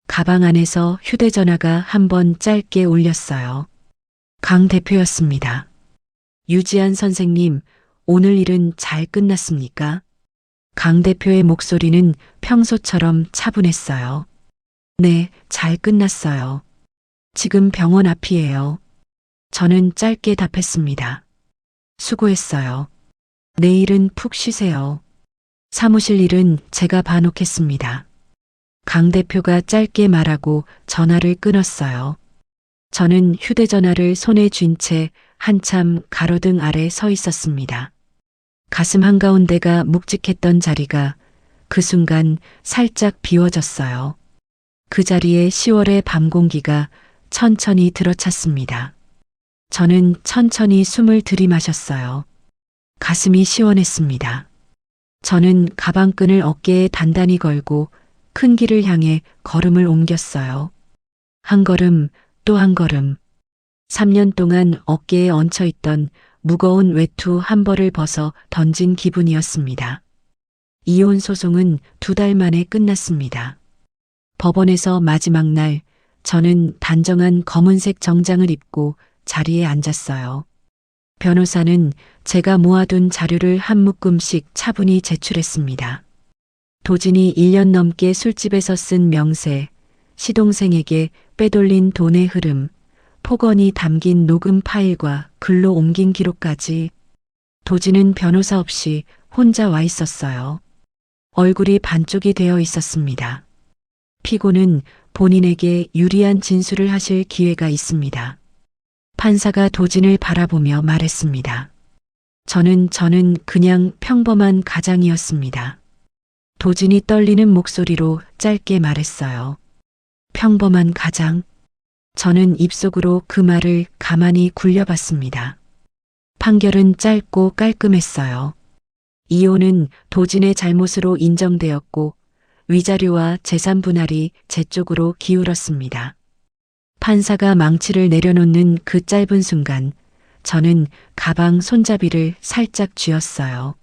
가방 안에서 휴대전화가 한 번 짧게 울렸어요. 강 대표였습니다. 유지한 선생님, 오늘 일은 잘 끝났습니까? 강 대표의 목소리는 평소처럼 차분했어요. 네, 잘 끝났어요. 지금 병원 앞이에요. 저는 짧게 답했습니다. 수고했어요. 내일은 푹 쉬세요. 사무실 일은 제가 봐놓겠습니다. 강 대표가 짧게 말하고 전화를 끊었어요. 저는 휴대전화를 손에 쥔 채 한참 가로등 아래 서 있었습니다. 가슴 한가운데가 묵직했던 자리가 그 순간 살짝 비워졌어요. 그 자리에 10월의 밤 공기가 천천히 들어찼습니다. 저는 천천히 숨을 들이마셨어요. 가슴이 시원했습니다. 저는 가방끈을 어깨에 단단히 걸고 큰 길을 향해 걸음을 옮겼어요. 한 걸음, 또 한 걸음. 3년 동안 어깨에 얹혀있던 무거운 외투 한 벌을 벗어 던진 기분이었습니다. 이혼 소송은 2달 만에 끝났습니다. 법원에서 마지막 날 저는 단정한 검은색 정장을 입고 자리에 앉았어요. 변호사는 제가 모아둔 자료를 한 묶음씩 차분히 제출했습니다. 도진이 1년 넘게 술집에서 쓴 명세, 시동생에게 빼돌린 돈의 흐름, 폭언이 담긴 녹음 파일과 글로 옮긴 기록까지. 도진은 변호사 없이 혼자 와 있었어요. 얼굴이 반쪽이 되어 있었습니다. 피고는 본인에게 유리한 진술을 하실 기회가 있습니다. 판사가 도진을 바라보며 말했습니다. 저는 그냥 평범한 가장이었습니다. 도진이 떨리는 목소리로 짧게 말했어요. 평범한 가장. 저는 입속으로 그 말을 가만히 굴려봤습니다. 판결은 짧고 깔끔했어요. 이혼은 도진의 잘못으로 인정되었고 위자료와 재산 분할이 제 쪽으로 기울었습니다. 판사가 망치를 내려놓는 그 짧은 순간 저는 가방 손잡이를 살짝 쥐었어요.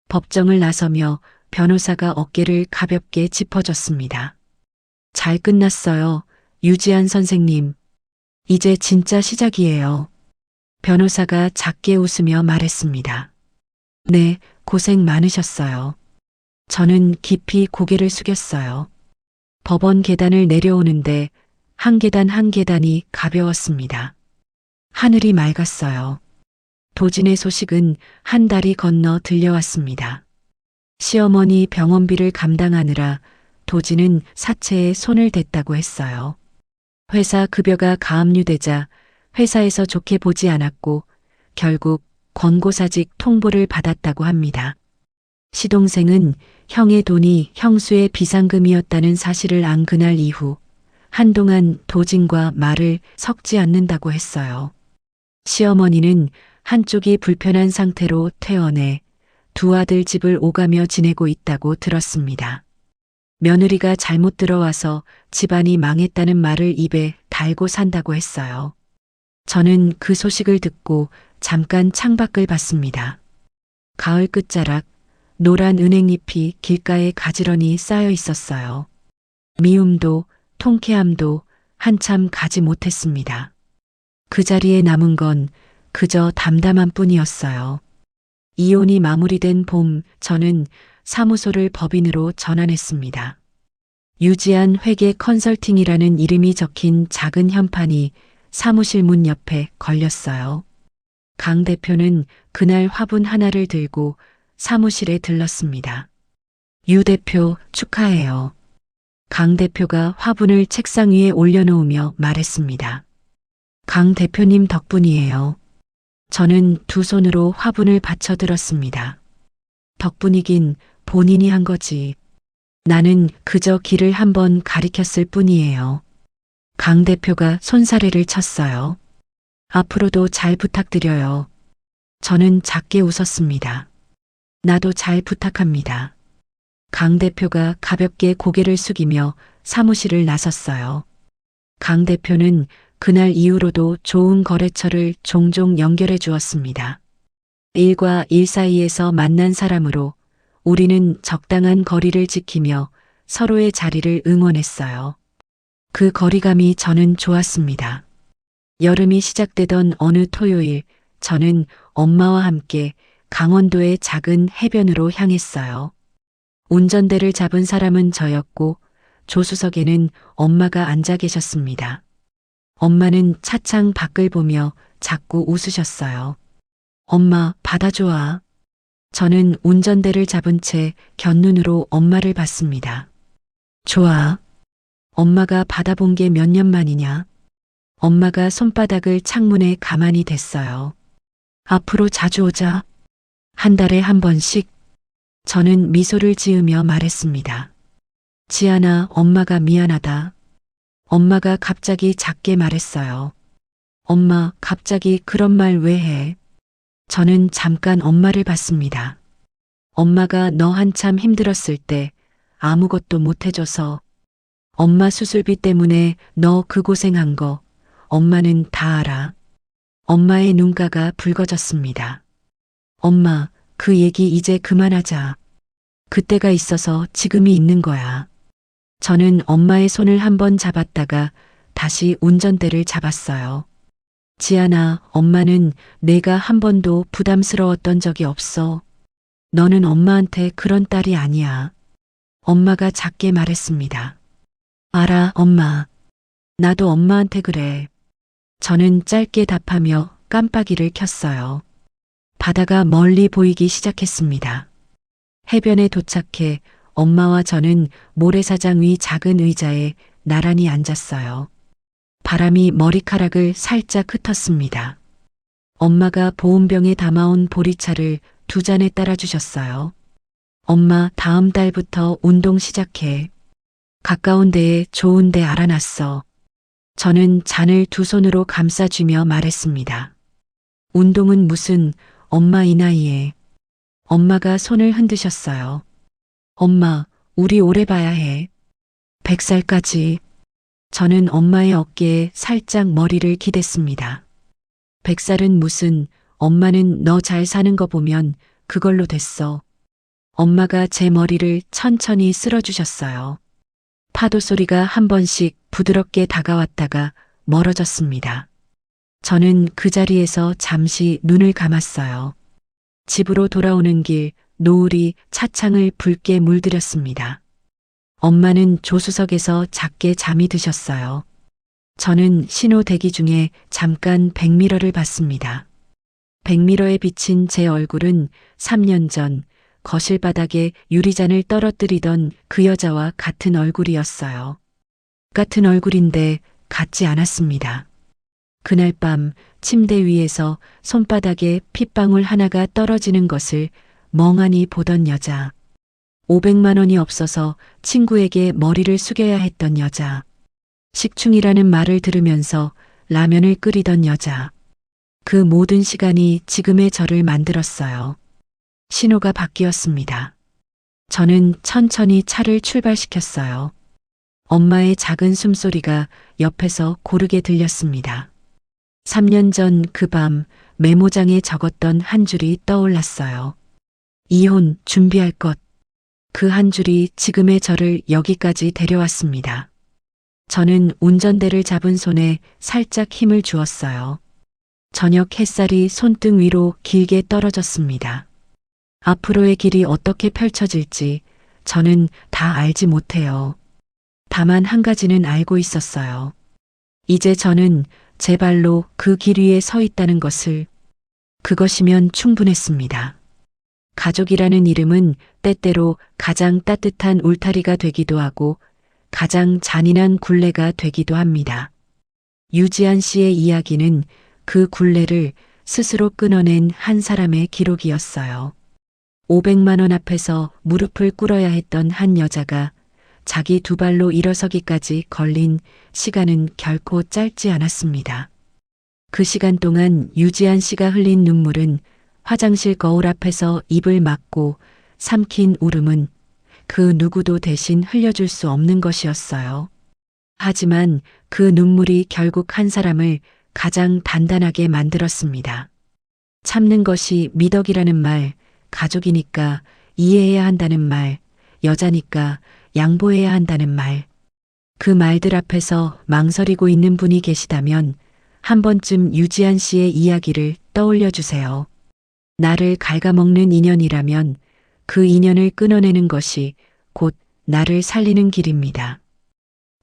법정을 나서며 변호사가 어깨를 가볍게 짚어줬습니다. 잘 끝났어요. 유지한 선생님. 이제 진짜 시작이에요. 변호사가 작게 웃으며 말했습니다. 네, 고생 많으셨어요. 저는 깊이 고개를 숙였어요. 법원 계단을 내려오는데 한 계단 한 계단이 가벼웠습니다. 하늘이 맑았어요. 도진의 소식은 한 달이 건너 들려왔습니다. 시어머니 병원비를 감당하느라 도진은 사채에 손을 댔다고 했어요. 회사 급여가 가압류되자 회사에서 좋게 보지 않았고 결국 권고사직 통보를 받았다고 합니다. 시동생은 형의 돈이 형수의 비상금이었다는 사실을 안 그날 이후 한동안 도진과 말을 섞지 않는다고 했어요. 시어머니는 한쪽이 불편한 상태로 퇴원해 두 아들 집을 오가며 지내고 있다고 들었습니다. 며느리가 잘못 들어와서 집안이 망했다는 말을 입에 달고 산다고 했어요. 저는 그 소식을 듣고 잠깐 창밖을 봤습니다. 가을 끝자락 노란 은행잎이 길가에 가지런히 쌓여 있었어요. 미움도 통쾌함도 한참 가지 못했습니다. 그 자리에 남은 건 그저 담담한 뿐이었어요. 이혼이 마무리된 봄, 저는 사무소를 법인으로 전환했습니다. 유지한 회계 컨설팅이라는 이름이 적힌 작은 현판이 사무실 문 옆에 걸렸어요. 강 대표는 그날 화분 하나를 들고 사무실에 들렀습니다. 유 대표 축하해요. 강 대표가 화분을 책상 위에 올려놓으며 말했습니다. 강 대표님 덕분이에요. 저는 두 손으로 화분을 받쳐들었습니다. 덕분이긴 본인이 한 거지. 나는 그저 길을 한번 가리켰을 뿐이에요. 강 대표가 손사래를 쳤어요. 앞으로도 잘 부탁드려요. 저는 작게 웃었습니다. 나도 잘 부탁합니다. 강 대표가 가볍게 고개를 숙이며 사무실을 나섰어요. 강 대표는 그날 이후로도 좋은 거래처를 종종 연결해 주었습니다. 일과 일 사이에서 만난 사람으로 우리는 적당한 거리를 지키며 서로의 자리를 응원했어요. 그 거리감이 저는 좋았습니다. 여름이 시작되던 어느 토요일, 저는 엄마와 함께 강원도의 작은 해변으로 향했어요. 운전대를 잡은 사람은 저였고 조수석에는 엄마가 앉아 계셨습니다. 엄마는 차창 밖을 보며 자꾸 웃으셨어요. 엄마, 바다 좋아. 저는 운전대를 잡은 채 곁눈으로 엄마를 봤습니다. 좋아. 엄마가 바다 본 게 몇 년 만이냐? 엄마가 손바닥을 창문에 가만히 댔어요. 앞으로 자주 오자. 한 달에 한 번씩. 저는 미소를 지으며 말했습니다. 지안아, 엄마가 미안하다. 엄마가 갑자기 작게 말했어요. 엄마, 갑자기 그런 말 왜 해? 저는 잠깐 엄마를 봤습니다. 엄마가 너 한참 힘들었을 때 아무것도 못 해줘서 엄마 수술비 때문에 너 그 고생한 거 엄마는 다 알아. 엄마의 눈가가 붉어졌습니다. 엄마, 그 얘기 이제 그만하자. 그때가 있어서 지금이 있는 거야. 저는 엄마의 손을 한번 잡았다가 다시 운전대를 잡았어요. 지안아, 엄마는 내가 한 번도 부담스러웠던 적이 없어. 너는 엄마한테 그런 딸이 아니야. 엄마가 작게 말했습니다. 알아, 엄마. 나도 엄마한테 그래. 저는 짧게 답하며 깜빡이를 켰어요. 바다가 멀리 보이기 시작했습니다. 해변에 도착해 엄마와 저는 모래사장 위 작은 의자에 나란히 앉았어요. 바람이 머리카락을 살짝 흩었습니다. 엄마가 보온병에 담아온 보리차를 두 잔에 따라 주셨어요. 엄마, 다음 달부터 운동 시작해. 가까운 데에 좋은 데 알아놨어. 저는 잔을 두 손으로 감싸쥐며 말했습니다. 운동은 무슨, 엄마 이 나이에. 엄마가 손을 흔드셨어요. 엄마, 우리 오래 봐야 해. 100살까지. 저는 엄마의 어깨에 살짝 머리를 기댔습니다. 100살은 무슨, 엄마는 너 잘 사는 거 보면 그걸로 됐어. 엄마가 제 머리를 천천히 쓸어주셨어요. 파도 소리가 한 번씩 부드럽게 다가왔다가 멀어졌습니다. 저는 그 자리에서 잠시 눈을 감았어요. 집으로 돌아오는 길 노을이 차창을 붉게 물들였습니다. 엄마는 조수석에서 작게 잠이 드셨어요. 저는 신호 대기 중에 잠깐 백미러를 봤습니다. 백미러에 비친 제 얼굴은 3년 전 거실 바닥에 유리잔을 떨어뜨리던 그 여자와 같은 얼굴이었어요. 같은 얼굴인데 같지 않았습니다. 그날 밤 침대 위에서 손바닥에 핏방울 하나가 떨어지는 것을 멍하니 보던 여자. 500만 원이 없어서 친구에게 머리를 숙여야 했던 여자. 식충이라는 말을 들으면서 라면을 끓이던 여자. 그 모든 시간이 지금의 저를 만들었어요. 신호가 바뀌었습니다. 저는 천천히 차를 출발시켰어요. 엄마의 작은 숨소리가 옆에서 고르게 들렸습니다. 3년 전 그 밤 메모장에 적었던 한 줄이 떠올랐어요. 이혼 준비할 것. 그 한 줄이 지금의 저를 여기까지 데려왔습니다. 저는 운전대를 잡은 손에 살짝 힘을 주었어요. 저녁 햇살이 손등 위로 길게 떨어졌습니다. 앞으로의 길이 어떻게 펼쳐질지 저는 다 알지 못해요. 다만 한 가지는 알고 있었어요. 이제 저는 제 발로 그 길 위에 서 있다는 것을. 그것이면 충분했습니다. 가족이라는 이름은 때때로 가장 따뜻한 울타리가 되기도 하고 가장 잔인한 굴레가 되기도 합니다. 유지한 씨의 이야기는 그 굴레를 스스로 끊어낸 한 사람의 기록이었어요. 500만 원 앞에서 무릎을 꿇어야 했던 한 여자가 자기 두 발로 일어서기까지 걸린 시간은 결코 짧지 않았습니다. 그 시간 동안 유지한 씨가 흘린 눈물은 화장실 거울 앞에서 입을 막고 삼킨 울음은 그 누구도 대신 흘려줄 수 없는 것이었어요. 하지만 그 눈물이 결국 한 사람을 가장 단단하게 만들었습니다. 참는 것이 미덕이라는 말, 가족이니까 이해해야 한다는 말, 여자니까 양보해야 한다는 말. 그 말들 앞에서 망설이고 있는 분이 계시다면 한 번쯤 유지한 씨의 이야기를 떠올려 주세요. 나를 갉아먹는 인연이라면 그 인연을 끊어내는 것이 곧 나를 살리는 길입니다.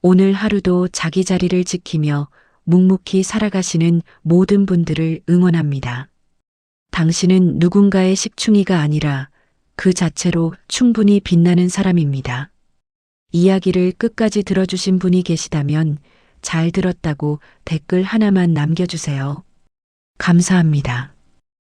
오늘 하루도 자기 자리를 지키며 묵묵히 살아가시는 모든 분들을 응원합니다. 당신은 누군가의 식충이가 아니라 그 자체로 충분히 빛나는 사람입니다. 이야기를 끝까지 들어주신 분이 계시다면 잘 들었다고 댓글 하나만 남겨주세요. 감사합니다.